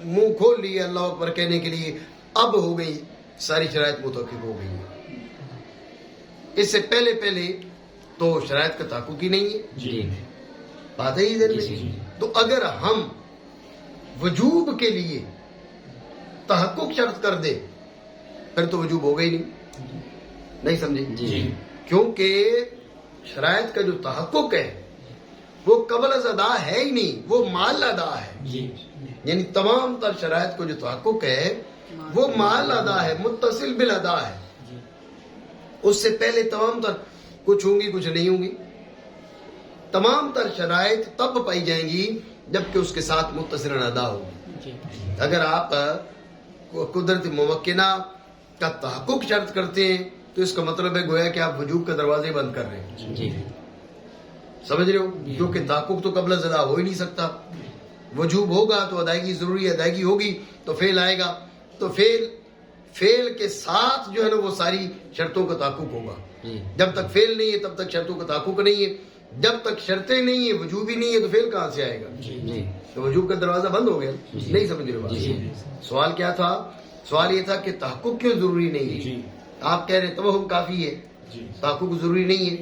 منہ کھول لی ہے اللہ اکبر کہنے کے لیے، اب ہو گئی ساری شرائط متحقق ہو گئی. اس سے پہلے تو شرائط کا تحقق ہی نہیں ہے. بات ہے ادھر میں. تو اگر ہم وجوب کے لیے تحقق شرط کر دے پھر تو وجوب ہوگا ہی نہیں سمجھے؟ کیونکہ شرائط کا جو تحقق ہے وہ قبل از ادا ہے ہی نہیں، وہ مال ادا ہے. یعنی تمام تر شرائط کو جو تحقق ہے وہ مال ادا ہے، متصل بالادا ہے. اس سے پہلے تمام تر کچھ ہوں گی کچھ نہیں ہوں گی. تمام تر شرائط تب پائی جائیں گی جبکہ اس کے ساتھ متصل ادا ہوگی. اگر آپ قدرت ممکنہ کا تحقق شرط کرتے ہیں تو اس کا مطلب ہے گویا کہ آپ وجوب کا دروازے بند کر رہے ہیں. سمجھ رہے ہو؟ کیونکہ تحقق تو قبل از ادا ہو ہی نہیں سکتا. وجوب ہوگا تو ادائیگی ضروری، ادائیگی ہوگی تو فعل آئے گا، تو فعل کے ساتھ جو ہے نا وہ ساری شرطوں کا تحقق ہوگا. جب تک فعل نہیں ہے تب تک شرطوں کا تحقق نہیں ہے. جب تک شرطیں نہیں ہیں، وجوب ہی نہیں ہے، تو فعل کہاں سے آئے گا؟ تو وجوب کا دروازہ بند ہو گیا. نہیں سمجھ رہے بات؟ سوال کیا تھا؟ سوال یہ تھا کہ تحقق کیوں ضروری نہیں ہے؟ آپ کہہ رہے توہم کافی ہے، تحقق ضروری نہیں ہے.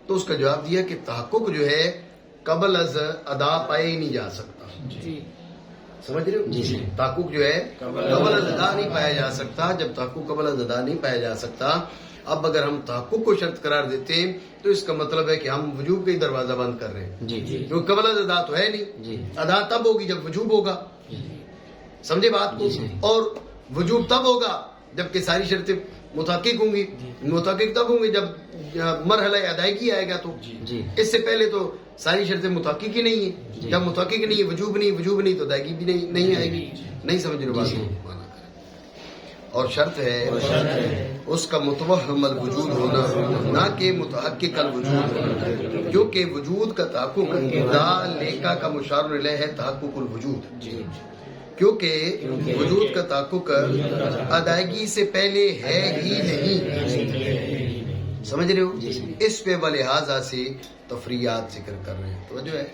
تو اس کا جواب دیا کہ تحقق جو ہے قبل از ادا پائے ہی نہیں جا سکتا. سمجھ رہے ہو؟ تحقق جو ہے قبل از ادا نہیں پایا جا سکتا. جب تحقق قبل از ادا نہیں پایا جا سکتا، اب اگر ہم تحقق کو شرط قرار دیتے ہیں تو اس کا مطلب ہے کہ ہم وجوب کا ہی دروازہ بند کر رہے ہیں. کیونکہ قبل از ادا تو ہے نہیں. ادا تب ہوگی جب وجوب ہوگا. سمجھے بات کو؟ اور وجوب تب ہوگا جبکہ ساری شرطیں متحقق ہوں گی. متحقق تب ہوں گی جب مرحلہ ادائیگی آئے گا. تو اس سے پہلے تو ساری شرطیں متحقق ہی نہیں ہیں. جب متحقق نہیں، وجوب نہیں تو ادائیگی بھی نہیں آئے گی. نہیں سمجھ رہے بات کو؟ اور شرط ہے اس کا متوہم الوجود ہونا، نہ کہ متحقق الوجود ہونا. کیونکہ وجود کا تحقق لیکا کا مشار الیہ ہے تحقق الوجود. کیونکہ وجود کا تحقق ادائیگی سے پہلے ہے ہی نہیں. سمجھ رہے ہو؟ اس پہ بلحاظہ سے تفریعات ذکر کر رہے ہیں. توجہ ہے؟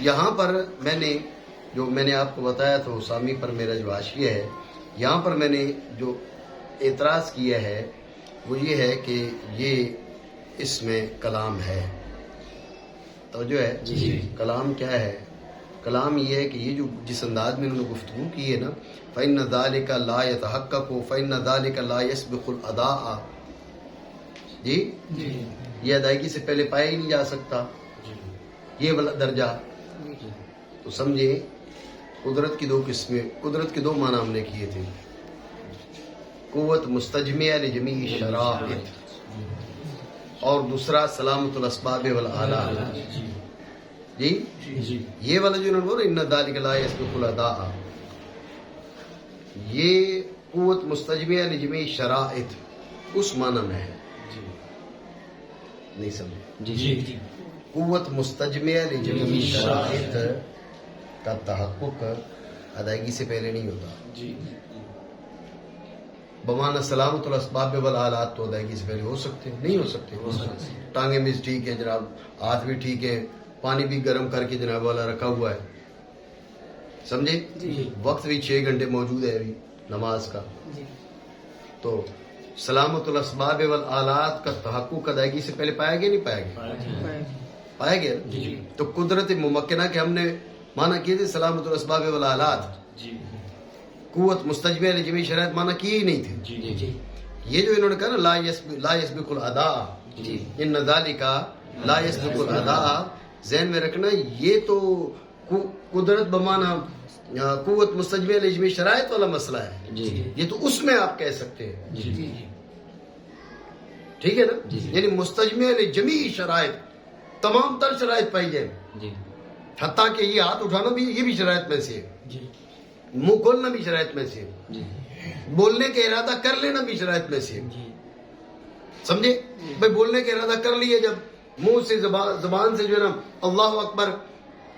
یہاں پر میں نے جو میں نے آپ کو بتایا تو سامی پر میرا جو حاشیہ ہے، یہاں پر میں نے جو اعتراض کیا ہے وہ یہ ہے کہ یہ اس میں کلام ہے. توجہ ہے؟ جی. کلام کیا ہے؟ کلام یہ ہے کہ یہ جو جس انداز میں انہوں نے گفتگو کی ہے نا، فَإِنَّ ذَلِكَ لَا يَتَحَقَّقُ فَإِنَّ ذَلِكَ لَا يَسْبِقُ الْأَدَاءَ. جی، یہ ادائیگی سے پہلے پایا ہی نہیں جا سکتا یہ والا درجہ. تو سمجھیں قدرت کی دو قسمیں، قدرت کے دو معنی ہم نے کیے تھے. قوت مستجمیہ لجمیع شرائط، اور دوسرا سلامت الاسباب والآلات. جی، یہ والا جو انہوں نے بولا ان ذالک لا یسبق الاداء، یہ قوت مستجمیہ لجمیع شرائط اس معنی میں ہے. نہیں سمجھے؟ قوت مستجمیہ لجمیع شرائط کا تحقق ادائیگی سے پہلے نہیں ہوتا. بمعنی سلامت الاسباب والآلات تو ادائیگی سے پہلے ہو سکتے ہیں؟ نہیں ہو سکتے. ٹانگیں بھی ٹھیک ہے جناب، ہاتھ بھی ٹھیک ہے، پانی بھی گرم کر کے جناب والا رکھا ہوا ہے، سمجھے؟ وقت بھی 6 گھنٹے موجود ہے ابھی نماز کا. تو سلامت الاسباب والآلات کا تحقق ادائیگی سے پہلے پایا گیا نہیں پایا گیا؟ پایا گیا. تو قدرت ممکنہ کے ہم نے معنی کیے تھے سلامت الاسباب والآلات، قوت مستجمیہ لجمیع شرائط معنی کیے ہی نہیں تھے. یہ جو انہوں نے کہا نا لا یسبق الاداء، ان ذالک لا یسبق الاداء، ذہن میں رکھنا یہ تو قدرت بمعنی قوت مستجمیہ لجمیع شرائط والا مسئلہ ہے. یہ تو اس میں آپ کہہ سکتے ہیں، ٹھیک ہے نا؟ یعنی مستجمیہ لجمیع شرائط، تمام تر شرائط پائی جائیں، حتیٰ کہ یہ ہاتھ اٹھانا بھی یہ بھی شرائط میں سے ہے، منہ کھولنا بھی شرائط میں سے ہے، بولنے کا ارادہ کر لینا بھی شرائط میں سے ہے. سمجھے بھائی؟ بولنے کا ارادہ کر لیے جب منہ سے زبان سے جو ہے نا اللہ اکبر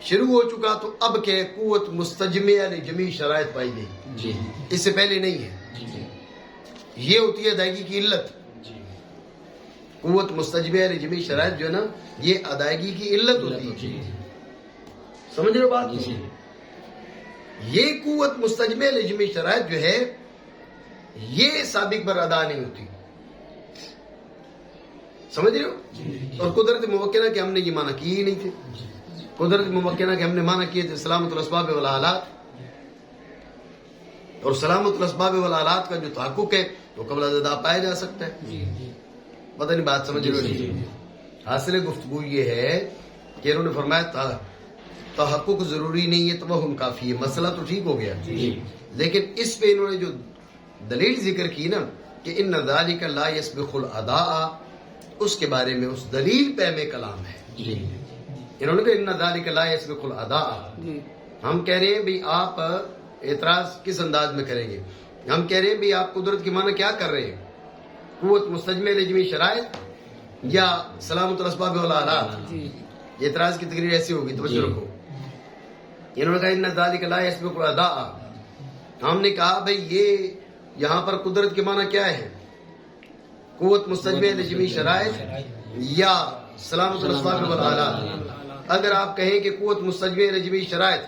شروع ہو چکا، تو اب کہ قوت مستجمیہ لجمیع شرائط پائی گئی، اس سے پہلے نہیں ہے. یہ ہوتی ہے ادائیگی کی علت. قوت مستجمیہ لجمیع شرائط جو ہے نا یہ ادائیگی کی علت ہوتی ہے. سمجھ رہے ہو بات؟ یہ قوت مستجمیہ لجمیع شرائط جو ہے یہ سابق بر ادا نہیں ہوتی. سمجھ رہے ہو؟ اور قدرت ممکنہ کے ہم نے یہ معنی کی ہی نہیں تھے. قدرت ممکنہ کے ہم نے معنی کیے تھے سلامت الاسباب والآلات، اور سلامت الاسباب والآلات کا جو تحقق ہے وہ قبل از ادا پایا جا سکتا ہے. پتہ نہیں بات سمجھ رہے ہو؟ حاصل گفتگو یہ ہے کہ انہوں نے فرمایا تھا تحقق ضروری نہیں ہے، توہم کافی ہے. مسئلہ تو ٹھیک ہو گیا، لیکن اس پہ انہوں نے جو دلیل ذکر کی نا کہ ان ذالک لا یسبق الاداء، اس کے بارے میں اس دلیل پہ ہمیں کلام ہے. انہوں نے کہا ان ذالک لا یسبق الاداء. ہم کہہ رہے ہیں بھئی آپ اعتراض کس انداز میں کریں گے؟ ہم کہہ رہے ہیں بھئی آپ قدرت کی معنی کیا کر رہے ہیں؟ قوت مستجمیہ لجمیع شرائط یا سلامت الاسباب والآلات؟ یہ اعتراض کی تقریر ایسی ہوگی، توجہ رکھو. انہوں نے کہا ان ذالک لا یسبق الاداء. ہم نے کہا بھئی یہ یہاں پر قدرت کے معنی کیا ہے؟ قوت مستجمیہ لجمیع شرائط یا سلامت الاسباب والآلات. اگر آپ کہیں کہ قوت مستجمیہ لجمیع شرائط،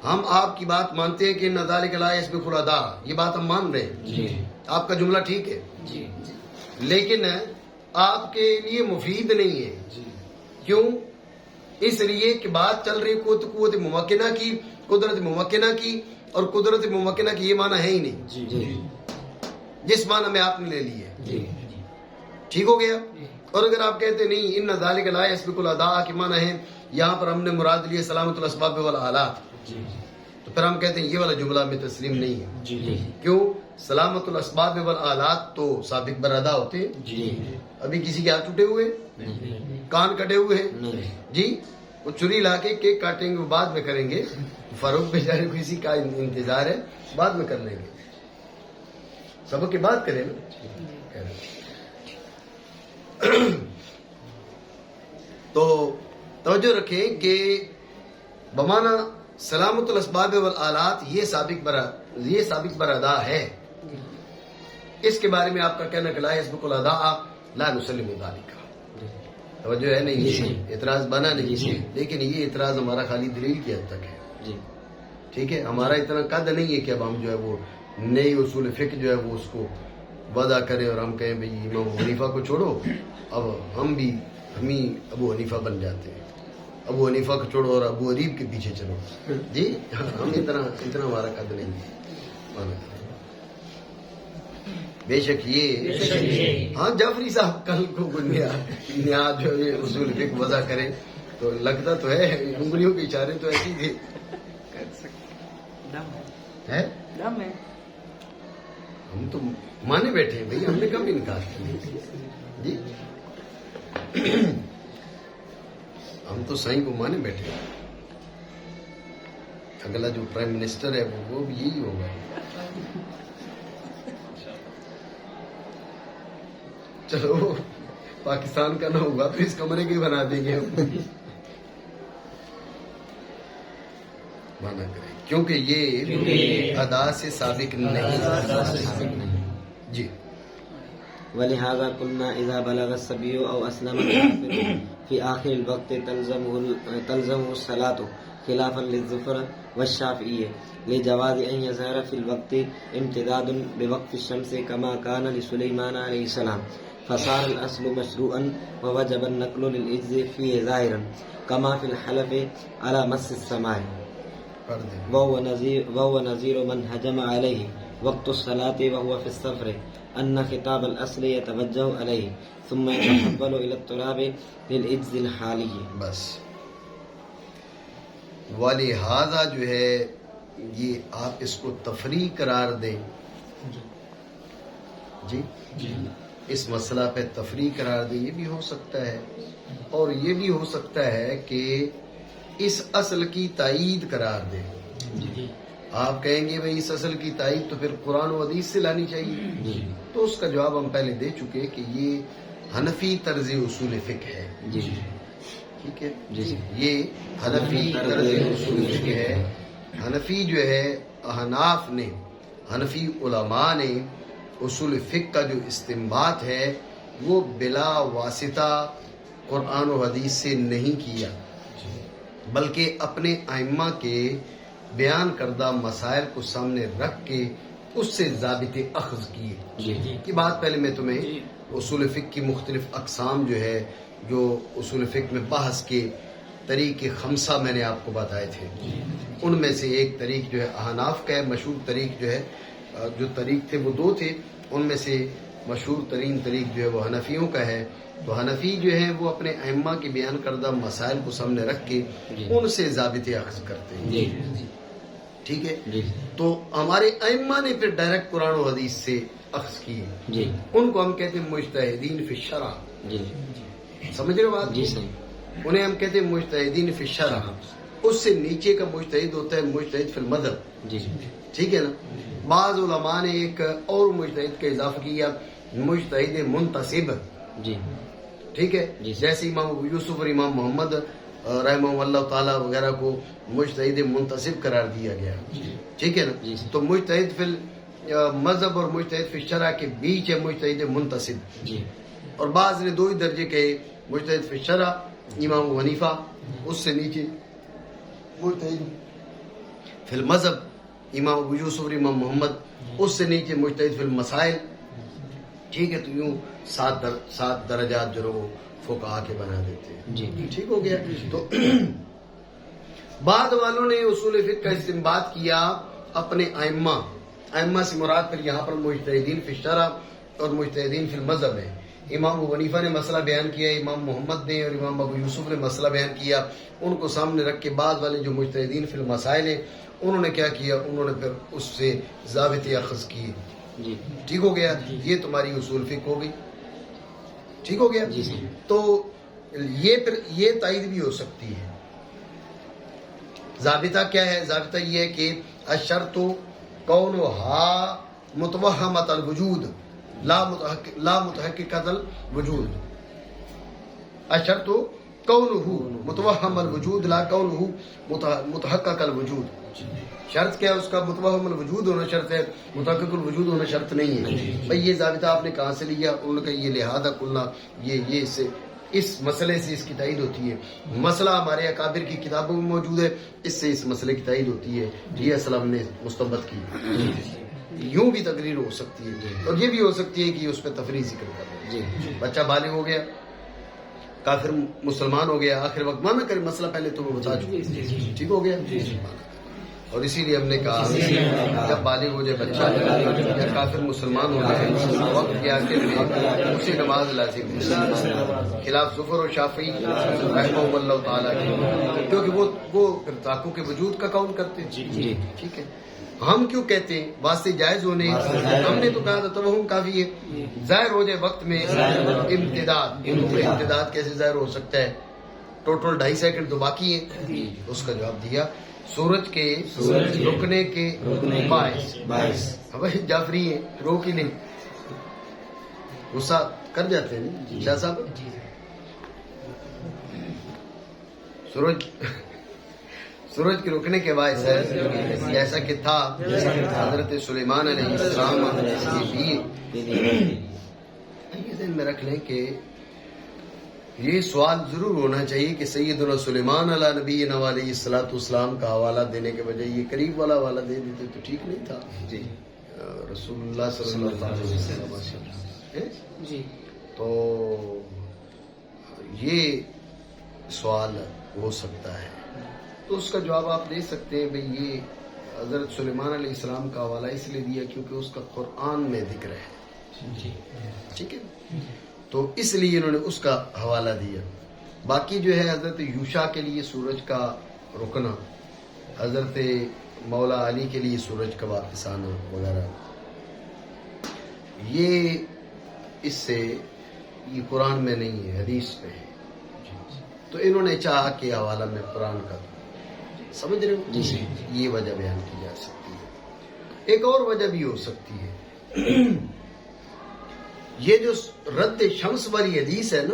ہم آپ کی بات مانتے ہیں کہ ان ذالک لا یسبق الاداء، یہ بات ہم مان رہے ہیں، آپ کا جملہ ٹھیک ہے، لیکن آپ کے لیے مفید نہیں ہے. کیوں؟ اس لیے کہ بات چل رہی قوت ممکنہ کی، قدرت ممکنہ کی، اور قدرت ممکنہ کی یہ معنی ہے ہی نہیں جس معنی میں آپ نے لے لی ہے. ٹھیک ہو گیا؟ اور اگر آپ کہتے نہیں ان ذالک لا یسبق الاداء کی معنی ہے یہاں پر ہم نے مراد لیے سلامت الاسباب والآلات، تو پھر ہم کہتے ہیں یہ والا جملہ میں تسلیم نہیں ہے. کیوں؟ سلامت الاسباب والآلات تو سابق بر ادا ہوتے ہیں. ابھی کسی کے ہاتھ ٹوٹے ہوئے، کان کٹے ہوئے ہیں جی، وہ چری لا کے کیک کاٹیں گے، وہ بعد میں کریں گے. فاروق بیچارے کو اسی کا انتظار ہے، بعد میں کر لیں گے، سبق کی بات کریں نا. تو توجہ رکھیں کہ بمعنی سلامت الاسباب والآلات یہ سابق بر ادا ہے. اس کے بارے میں آپ کا کہنا کہ لا یسبق الاداء لا نسلم ذالک. توجہ ہے نہیں؟ اعتراض بنا نہیں، لیکن یہ اعتراض ہمارا خالی دلیل کی حد تک ہے. ٹھیک ہے، ہمارا اتنا قد نہیں ہے کہ اب ہم جو ہے وہ نئی اصول فقہ جو ہے وہ اس کو وضع کریں اور ہم کہیں بھئی امام ابو حنیفہ کو چھوڑو، اب ہم ابو حنیفہ بن جاتے ہیں، ابو حنیفہ کو چھوڑو اور ابو حریب کے پیچھے چلو. جی ہم اتنا ہمارا قد نہیں ہے. بے شک یہ ہاں جعفری صاحب کل کو نیاز جو ہے اصول فقہ وضع کریں تو لگتا تو ہے انگلیوں کے اشارے تو ایسی تھے ہے. ہم تو مانے بیٹھے ہیں بھائی، ہم نے کب انکار کیا جی. ہم تو سائیں کو مانے بیٹھے ہیں. اگلا جو پرائم منسٹر ہے وہ بھی یہی ہوگا. چلو پاکستان کا نہ ہوگا تو اس کمرے کے بنا دیں گے ہم. مانا کریں کیونکہ یہ ادا سے سابق نہیں. جی. ولهذا قلنا إذا بلغ الصبي أو أسلم الكافر في آخر الوقت تلزمه الصلاة خلافا للظفر والشافعية لجواز أن يظهر في الوقت امتداد بوقف الشمس كما كان لسليمان عليه السلام فصار الأصل مشروعا ووجب النقل للإجز فيه ظاهرا كما في الحلف على مس السماء وهو نظير من هجم عليه وقت الصلاة وهو في السفر أن خطاب الأصل يتوجه عليه ثم يتحول إلى التراب للإجز الحالي. بس ولہذا جو ہے یہ آپ اس کو تفریق قرار دیں. جی اس مسئلہ پہ تفریق قرار دیں، یہ بھی ہو سکتا ہے، اور یہ بھی ہو سکتا ہے کہ اس اصل کی تائید قرار دیں. آپ کہیں گے بھئی اس اصل کی تائید تو پھر قرآن و حدیث سے لانی چاہیے، تو اس کا جواب ہم پہلے دے چکے کہ یہ حنفی طرز اصول فقہ ہے. ٹھیک ہے، یہ حنفی طرز اصول فقہ ہے. حنفی جو ہے احناف نے، حنفی علماء نے اصول فقہ کا جو استنباط ہے وہ بلا واسطہ قرآن و حدیث سے نہیں کیا، بلکہ اپنے ائمہ کے بیان کردہ مسائل کو سامنے رکھ کے اس سے ضابط اخذ کیے. کی بات پہلے میں تمہیں اصول فقہ کی مختلف اقسام جو ہے، جو اصول فقہ میں بحث کے طریق خمسہ میں نے آپ کو بتائے تھے، ان میں سے ایک طریق جو ہے احناف کا ہے. مشہور طریق جو ہے، جو طریق تھے وہ دو تھے، ان میں سے مشہور ترین طریق جو ہے وہ حنفیوں کا ہے. تو حنفی جو ہے وہ اپنے ائمہ کے بیان کردہ مسائل کو سامنے رکھ کے ان سے ضابط اخذ کرتے ہیں. ٹھیک ہے، تو ہمارے ائمہ نے پھر ڈائریکٹ قرآن و حدیث سے اخذ کیے، ان کو ہم کہتے ہیں مجتہدین فی الشرع. سمجھ رہے ہو بات؟ انہیں ہم کہتے ہیں مجتہدین فی الشرع. اس سے نیچے کا مجتہد ہوتا ہے مجتہد فی المذہب. ٹھیک ہے نا. بعض علماء نے ایک اور مجتہد کا اضافہ کیا، مجتہد منتصب. ٹھیک ہے، جیسے امام ابو یوسف اور امام محمد رحمہ اللہ تعالی وغیرہ کو مجتہد منتصب قرار دیا گیا. ٹھیک ہے نا. تو مجتہد فی مذہب اور مجتہد فی الشرع کے بیچ ہے مجتہد منتصب. اور بعض نے دو ہی درجے کہے، مجتہد فی الشرع امام ابو حنیفہ، اس سے نیچے مجتہد فی المذہب امام ابو یوسف اور امام محمد، اس سے نیچے مجتہد فی المسائل. ٹھیک ہے، تو یوں سات درجات جو وہ فقہا کے بنا دیتے ہیں. ٹھیک ہو گیا. تو بعد والوں نے اصول فقہ کا استنباط کیا اپنے ائمہ سے مراد پھر یہاں پر مجتہدین فی الشرع اور مجتہدین فی المذہب ہے. امام ابو حنیفہ نے مسئلہ بیان کیا، امام محمد نے اور امام ابو یوسف نے مسئلہ بیان کیا. ان کو سامنے رکھ کے بعد والے جو مجتہدین فی المسائل ہیں انہوں نے کیا کیا، انہوں نے پھر اس سے ضابط اخذ کیے. ٹھیک ہو گیا. یہ تمہاری اصول فقہ ہو گئی. ٹھیک ہو گیا. تو یہ پھر یہ تائید بھی ہو سکتی ہے. ضابطہ کیا ہے؟ ضابطہ یہ ہے کہ الشرط کونھا متوہمۃ الوجود لا متحققۃ الوجود. الشرط کونہ متوہم الوجود لا کونہ متحقق الوجود. شرط کیا ہے؟ اس کا متوہم الوجود ہونا شرط ہے، متحقق الوجود ہونا شرط نہیں ہے. بھئی یہ ضابطہ آپ نے کہاں سے لیا؟ انہوں نے کہا یہ لہذا قلنا، یہ اس سے اس مسئلے سے اس کی تائید ہوتی ہے. مسئلہ ہمارے اکابر کی کتابوں میں موجود ہے, اس سے اس مسئلے کی تائید ہوتی ہے. یہ اصل ہم نے مستنبط کی. یوں بھی تقریر ہو سکتی ہے اور یہ بھی ہو سکتی ہے کہ اس پہ تفریح ذکر کر رہے ہیں. بچہ بالغ ہو گیا, کافر مسلمان ہو گیا, آخر وقت مانا کرے مسئلہ پہلے تو وہ بتا چکے, ٹھیک ہو گیا. اور اسی لیے ہم نے کہا جب بالغ ہو جائے بچہ یا کافر مسلمان ہو جائے وقت کے آخر میں اسے نماز لازم ہے, خلاف ظفر اور شافعی رحمہ اللہ تعالیٰ کی, کیونکہ وہ تاکوں کے وجود کا کون کرتے ہیں. ٹھیک ہے, ہم کیوں کہتے ہیں واسطے جائز ہونے, ہم نے تو کہا تھا توہم کافی ہے. ظاہر ہو جائے وقت میں امتداد کیسے ظاہر ہو سکتا ہے, ٹوٹل 2.5 سیکنڈ تو باقی ہے. اس کا جواب دیا سورج کے رکنے کے باعث. بھائی جعفری ہیں, روک ہی نہیں, غصہ کر جاتے ہیں شاہ صاحب. سورج کے رکنے کے باعث ہے, جیسا کہ تھا حضرت سلیمان علیہ السلام یہ ذہن میں رکھ لیں کہ یہ سوال ضرور ہونا چاہیے کہ سیدنا سلیمان علیہ نبینا علیہ الصلوۃ والسلام کا حوالہ دینے کے بجائے یہ قریب والا حوالہ دے دیتے تو ٹھیک نہیں تھا. رسول اللہ صلی اللہ علیہ وسلم. تو یہ سوال ہو سکتا ہے, تو اس کا جواب آپ دے سکتے ہیں. بھئی یہ حضرت سلیمان علیہ السلام کا حوالہ اس لیے دیا کیونکہ اس کا قرآن میں ذکر ہے. ٹھیک ہے, تو اس لیے انہوں نے اس کا حوالہ دیا. باقی جو ہے حضرت یوشع کے لیے سورج کا رکنا, حضرت مولا علی کے لیے سورج کا واپس آنا وغیرہ, یہ اس سے یہ قرآن میں نہیں ہے, حدیث پہ ہے. تو انہوں نے چاہا کہ حوالہ میں قرآن کا, سمجھ رہے ہو, یہ وجہ بیان کی جا سکتی ہے. ایک اور وجہ بھی ہو سکتی ہے, یہ جو رد شمس والی حدیث ہے نا,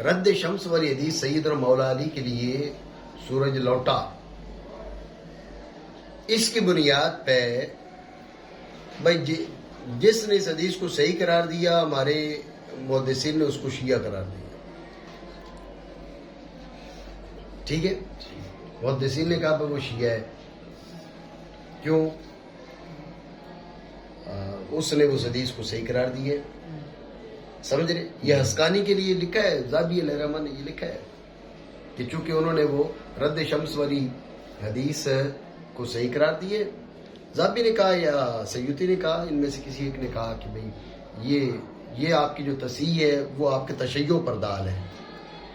رد شمس والی حدیث سیدنا مولا علی کے لیے سورج لوٹا, اس کی بنیاد پہ بھائی جس نے اس حدیث کو صحیح قرار دیا ہمارے محدثین نے اس کو شیعہ قرار دیا. ٹھیک ہے, محدثین نے کہا وہ شیعہ ہے. کیوں؟ اس نے اس حدیث کو صحیح قرار دیا. سمجھ رہے, یہ حسقانی کے لیے لکھا ہے, زابی علیہ الرحمہ نے یہ لکھا ہے کہ چونکہ انہوں نے وہ رد شمس والی حدیث کو صحیح قرار دیے. زابی نے کہا یا سیوطی نے کہا, ان میں سے کسی ایک نے کہا کہ بھئی یہ آپ کی جو تصحیح ہے وہ آپ کے تشیع پر دال ہے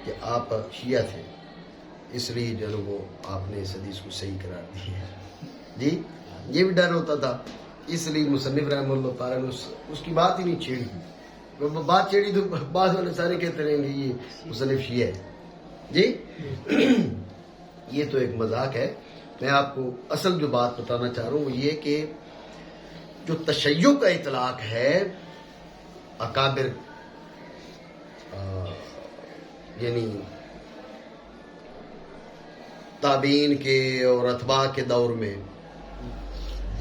کہ آپ شیعہ تھے, اس لیے جو وہ آپ نے اس حدیث کو صحیح قرار دی ہے. جی, یہ بھی ڈر ہوتا تھا, اس لیے مصنف رحمہ اللہ تعالیٰ نے اس کی بات ہی نہیں چھیڑی. بات چھیڑی تو بعد والے سارے کہتے رہیں گے یہ مصنف شیعہ ہے. جی, یہ تو ایک مذاق ہے. میں آپ کو اصل جو بات بتانا چاہ رہا ہوں وہ یہ کہ جو تشیع کا اطلاق ہے اکابر یعنی تابعین کے اور اتباع کے دور میں,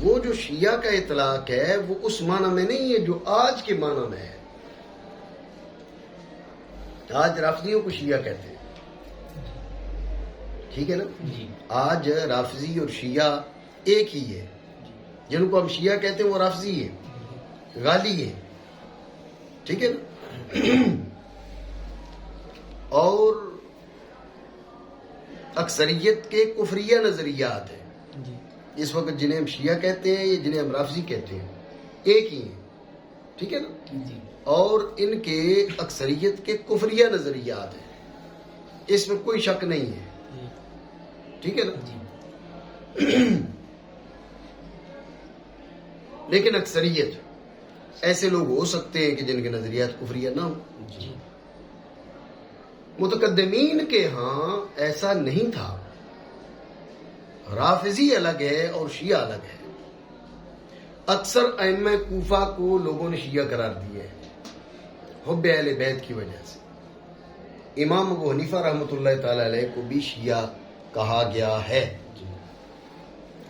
وہ جو شیعہ کا اطلاق ہے وہ اس معنی میں نہیں ہے جو آج کے معنی میں ہے. آج رافضیوں کو شیعہ کہتے ہیں, ٹھیک ہے نا. آج رافضی اور شیعہ ایک ہی ہے. جن کو ہم شیعہ کہتے ہیں وہ رافضی ہے, غالی ہے, ٹھیک ہے نا. اور اکثریت کے کفریہ نظریات ہیں اس وقت, جنہیں ہم شیعہ کہتے ہیں یا جنہیں ہم رافضی کہتے ہیں, ایک ہی ہیں, ٹھیک ہے نا. اور ان کے اکثریت کے کفریہ نظریات ہیں, اس میں کوئی شک نہیں ہے, ٹھیک ہے نا. لیکن اکثریت ایسے لوگ ہو سکتے ہیں کہ جن کے نظریات کفریہ نہ ہوں. متقدمین کے ہاں ایسا نہیں تھا. رافضی الگ ہے اور شیعہ الگ ہے. اکثر ائمہ کوفہ کو لوگوں نے شیعہ قرار دیا ہے حب اہل بیت کی وجہ سے. امام ابو حنیفہ رحمۃ اللہ تعالی علیہ کو بھی شیعہ کہا گیا ہے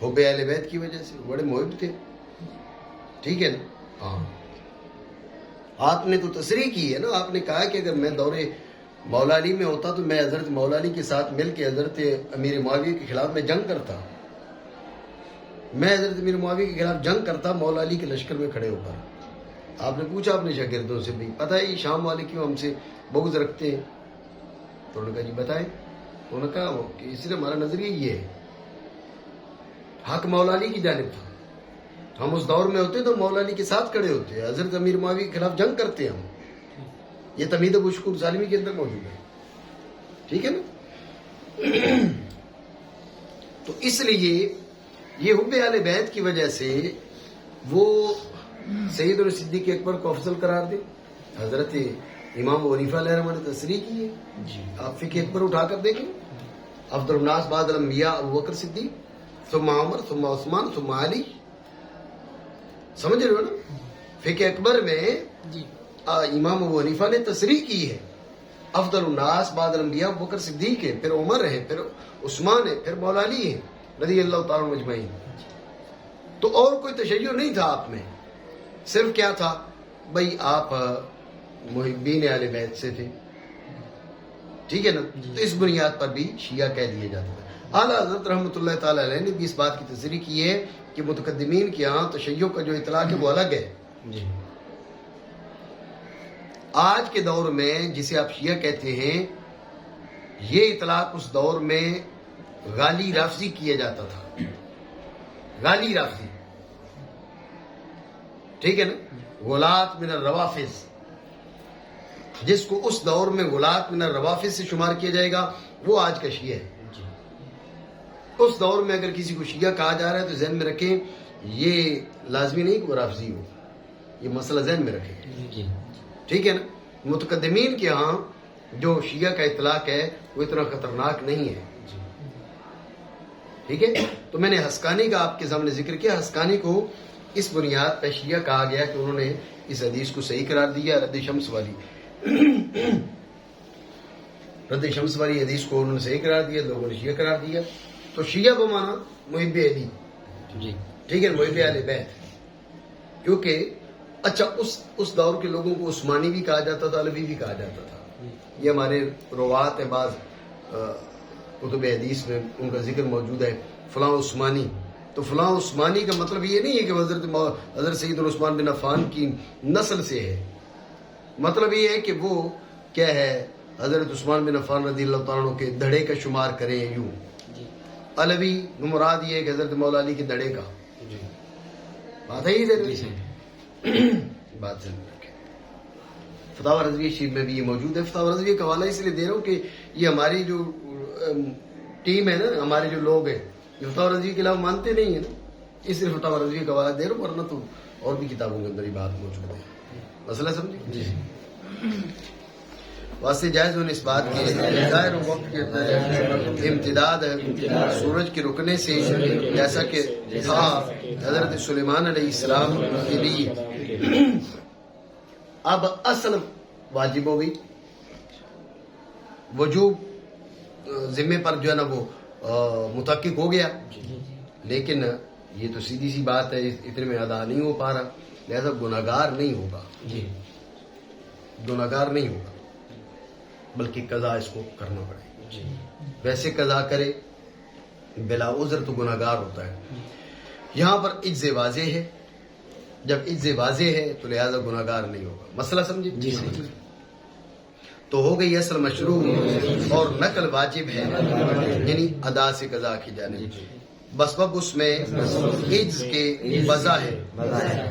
حب اہل بیت کی وجہ سے. بڑے محب تھے, ٹھیک ہے نا. ہاں, آپ نے تو تصریح کی ہے نا، آپ نے کہا کہ اگر میں دور مولا علی میں ہوتا تو میں حضرت مولا علی کے ساتھ مل کے حضرت امیر معاویہ کے خلاف میں جنگ کرتا، میں حضرت امیر معاویہ کے خلاف جنگ کرتا مولا علی کے لشکر میں کھڑے ہو کر۔ آپ نے پوچھا اپنے شاگردوں سے، بھی پتہ ہے یہ شام والے کیوں ہم سے بغض رکھتے ہیں؟ تو انہوں نے کہا جی بتائیں۔ انہوں نے کہا کہ اس لیے ہمارا نظریہ یہ ہے، حق مولا علی کی جانب تھا، ہم اس دور میں ہوتے تو مولا علی کے ساتھ کھڑے ہوتے، حضرت امیر معاویہ کے خلاف جنگ کرتے ہم۔ یہ تمہید ابو شکور سالمی کے اندر موجود ہے، ٹھیک ہے نا؟ تو اس لیے یہ حب اہل بیت کی وجہ سے وہ سید الصدیق اکبر کو افضل قرار دے۔ حضرت امام ابو حنیفہ علیہ الرحمہ نے تصریح کی ہے، آپ فقہ اکبر اٹھا کر دیکھیں، افضل الناس بعد الانبیاء ابو بکر صدیق ثم عمر ثم عثمان ثم علی، سمجھ رہے ہو نا؟ فقہ اکبر میں امام ابو حنیفہ نے تصریح کی ہے، افضل الناس بعد الانبیاء ابو بکر صدیق ہے، پھر عمر ہے، پھر عثمان ہے، پھر مولا علی ہے رضی اللہ تعالیٰ عنہ اجمعین۔ تو اور کوئی تشیع نہیں تھا آپ میں، صرف کیا تھا بھائی آپ محبین اہل بیت سے تھے، ٹھیک ہے نا؟ تو اس بنیاد پر بھی شیعہ کہہ دیا جاتا تھا۔ اعلیٰ حضرت رحمۃ اللہ تعالی علیہ نے بھی اس بات کی تصریح کی ہے کہ متقدمین کے ہاں تشیع کا جو اطلاق ہے وہ الگ ہے۔ آج کے دور میں جسے آپ شیعہ کہتے ہیں، یہ اطلاق اس دور میں غالی رافضی کیا جاتا تھا، غالی رافضی، ٹھیک ہے نا؟ غلاة من الروافض، جس کو اس دور میں غلاة من الروافض سے شمار کیا جائے گا وہ آج کا شیعہ ہے۔ اس دور میں اگر کسی کو شیعہ کہا جا رہا ہے تو ذہن میں رکھیں یہ لازمی نہیں کہ وہ رافضی ہو، یہ مسئلہ ذہن میں رکھیں، ٹھیک ہے نا؟ متقدمین کے ہاں جو شیعہ کا اطلاق ہے وہ اتنا خطرناک نہیں ہے، ٹھیک ہے؟ تو میں نے حسقانی کا آپ کے سامنے ذکر کیا، حسقانی کو اس بنیاد پہ شیعہ کہا گیا کہ انہوں نے اس حدیث کو صحیح قرار دیا، رد شمس والی حدیث کو انہوں نے صحیح قرار دیا، لوگوں نے شیعہ قرار دیا۔ تو شیعہ بمانا محب علی، ٹھیک ہے، محب اہل بیت، کیونکہ اچھا اس دور کے لوگوں کو عثمانی بھی کہا جاتا تھا، علوی بھی کہا جاتا تھا۔ یہ ہمارے روات ہیں، بعض کتب حدیث میں ان کا ذکر موجود ہے، فلاں عثمانی۔ تو فلاں عثمانی کا مطلب یہ نہیں ہے کہ حضرت سید عثمان بن عفان کی نسل سے ہے، مطلب یہ ہے کہ وہ کیا ہے، حضرت عثمان بن عفان رضی اللہ تعالیٰ عنہ کے دھڑے کا شمار کریں یوں۔ علوی مراد یہ ہے کہ حضرت مولا علی کے دھڑے کا، بات ہے یہ بات ہے۔ فتاوی رضویہ شریف میں بھی یہ موجود ہے۔ فتاوی رضویہ کا حوالہ اس لیے دے رہا ہوں کہ یہ ہماری جو ٹیم ہے نا، ہمارے جو لوگ ہیں یہ فتاوی رضویہ کے علاوہ مانتے نہیں ہیں نا، اس لیے فتاوی رضویہ کا حوالہ دے رہا ہوں، ورنہ تو اور بھی کتابوں کے اندر یہ بات موجود ہے۔ مسئلہ سمجھے؟ واسطے جائز ہونے اس بات کے ظاہر وقت کے امتداد سورج کے رکنے سے، جیسا کہ تھا حضرت سلیمان علیہ السلام کے لیے، اب اصل واجب ہو گئی، وجوب ذمے پر جو ہے نا وہ متحقق ہو گیا، لیکن یہ تو سیدھی سی بات ہے اتنے میں ادا نہیں ہو پا رہا، لہذا گناہگار نہیں ہوگا، گناہگار نہیں ہوگا، بلکہ قضا اس کو کرنا پڑے گا۔ ویسے قضا کرے بلا عذر تو گناہگار ہوتا ہے۔ یہاں پر عجز واضح ہے، جب عجز واضح ہے تو لہذا گناہگار نہیں ہوگا۔ مسئلہ سمجھے؟ تو ہو گئی اصل مشروع اور نقل واجب ہے، یعنی ادا سے قضا کی جانے، بس بب اس میں عجز کے وضع ہے۔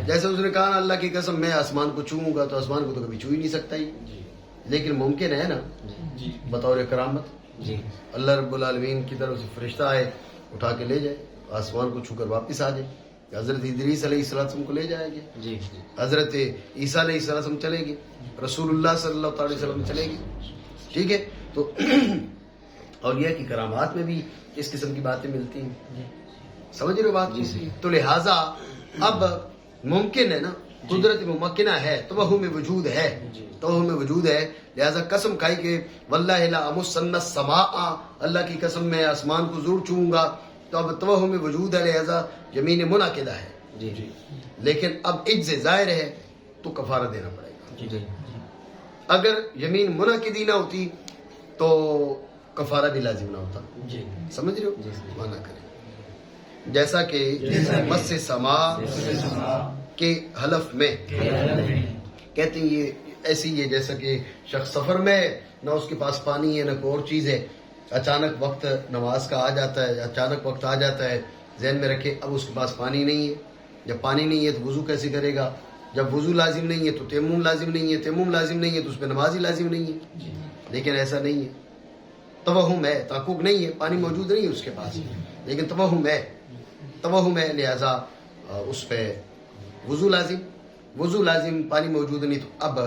جیسے اس نے کہا نا اللہ کی قسم میں آسمان کو چھوؤں گا، تو آسمان کو تو کبھی چھو ہی نہیں سکتا ہی، لیکن ممکن ہے نا بطور کرامت اللہ رب العالمین کی طرف سے فرشتہ آئے اٹھا کے لے جائے، آسمان کو چھو کر واپس آ جائے۔ حضرت ادریس علیہ السلام کو لے جائے گے، حضرت عیسیٰ علیہ السلام چلے گی، رسول اللہ صلی اللہ علیہ وسلم چلے گی، ٹھیک ہے؟ تو اولیاء کی کرامات میں بھی اس قسم کی باتیں ملتی ہیں، سمجھ رہے ہو بات؟ تو لہٰذا اب ممکن ہے نا، قدرت ممکنہ ہے، توہم وجود ہے، توہم وجود ہے، لہذا قسم کھائی کہ واللہ لا امسن السماء، اللہ کی قسم میں آسمان کو ضرور چھوؤں گا، تو اب توہم وجود ہے، لہذا زمین منعقدہ ہے، لیکن اب عجز ظاہر ہے تو کفارہ دینا پڑے گا۔ جی اگر یمین منعقدی نہ ہوتی تو کفارہ بھی لازم نہ ہوتا. جی سمجھ رہے ہو؟ جی. مانا کریں جیسا کہ مس سما کے حلف میں کہتے ہیں یہ ایسی ہے جیسا کہ شخص سفر میں ہے، نہ اس کے پاس پانی ہے نہ کوئی اور چیز ہے، اچانک وقت نماز کا آ جاتا ہے، اچانک وقت آ جاتا ہے، ذہن میں رکھے اب اس کے پاس پانی نہیں ہے. جب پانی نہیں ہے تو وضو کیسے کرے گا؟ جب وضو لازم نہیں ہے تو تیمم لازم نہیں ہے، تیمم لازم نہیں ہے تو اس پہ نماز ہی لازم نہیں ہے. لیکن ایسا نہیں ہے، توہم ہے، تحقق نہیں ہے، پانی موجود نہیں ہے اس کے پاس، لیکن توہم ہے لہذا اس پہ وضو لازم، پانی موجود نہیں تو اب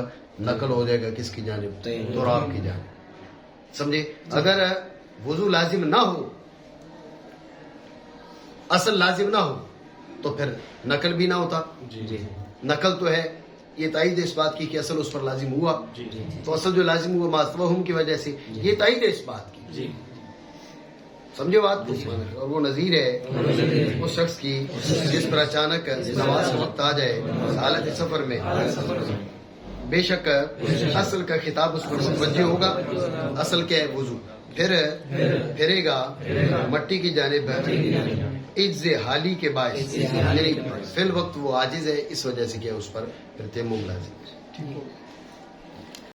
نقل ہو جائے گا کس کی جانب؟ تراب کی جانب. سمجھے؟ اگر وضو لازم نہ ہو، اصل لازم نہ ہو تو پھر نقل بھی نہ ہوتا. جی نقل تو ہے یہ تائید اس بات کی کہ اصل اس پر لازم ہوا، تو اصل جو لازم ہوا ماستوہم کی وجہ سے یہ تائید ہے اس بات کی. سمجھے بات کو؟ اور وہ نظیر ہے اس شخص کی جس پر اچانک نماز کا وقت آ جائے حالت سفر میں. بے شک اصل کا خطاب اس پر متوجہ ہوگا. اصل کیا ہے؟ وضو. پھر پھرے گا مٹی کی جانب عجز حالی کے باعث، یعنی فی الوقت وہ عاجز ہے، اس وجہ سے کیا اس پر پھر تیمم لازم ہے.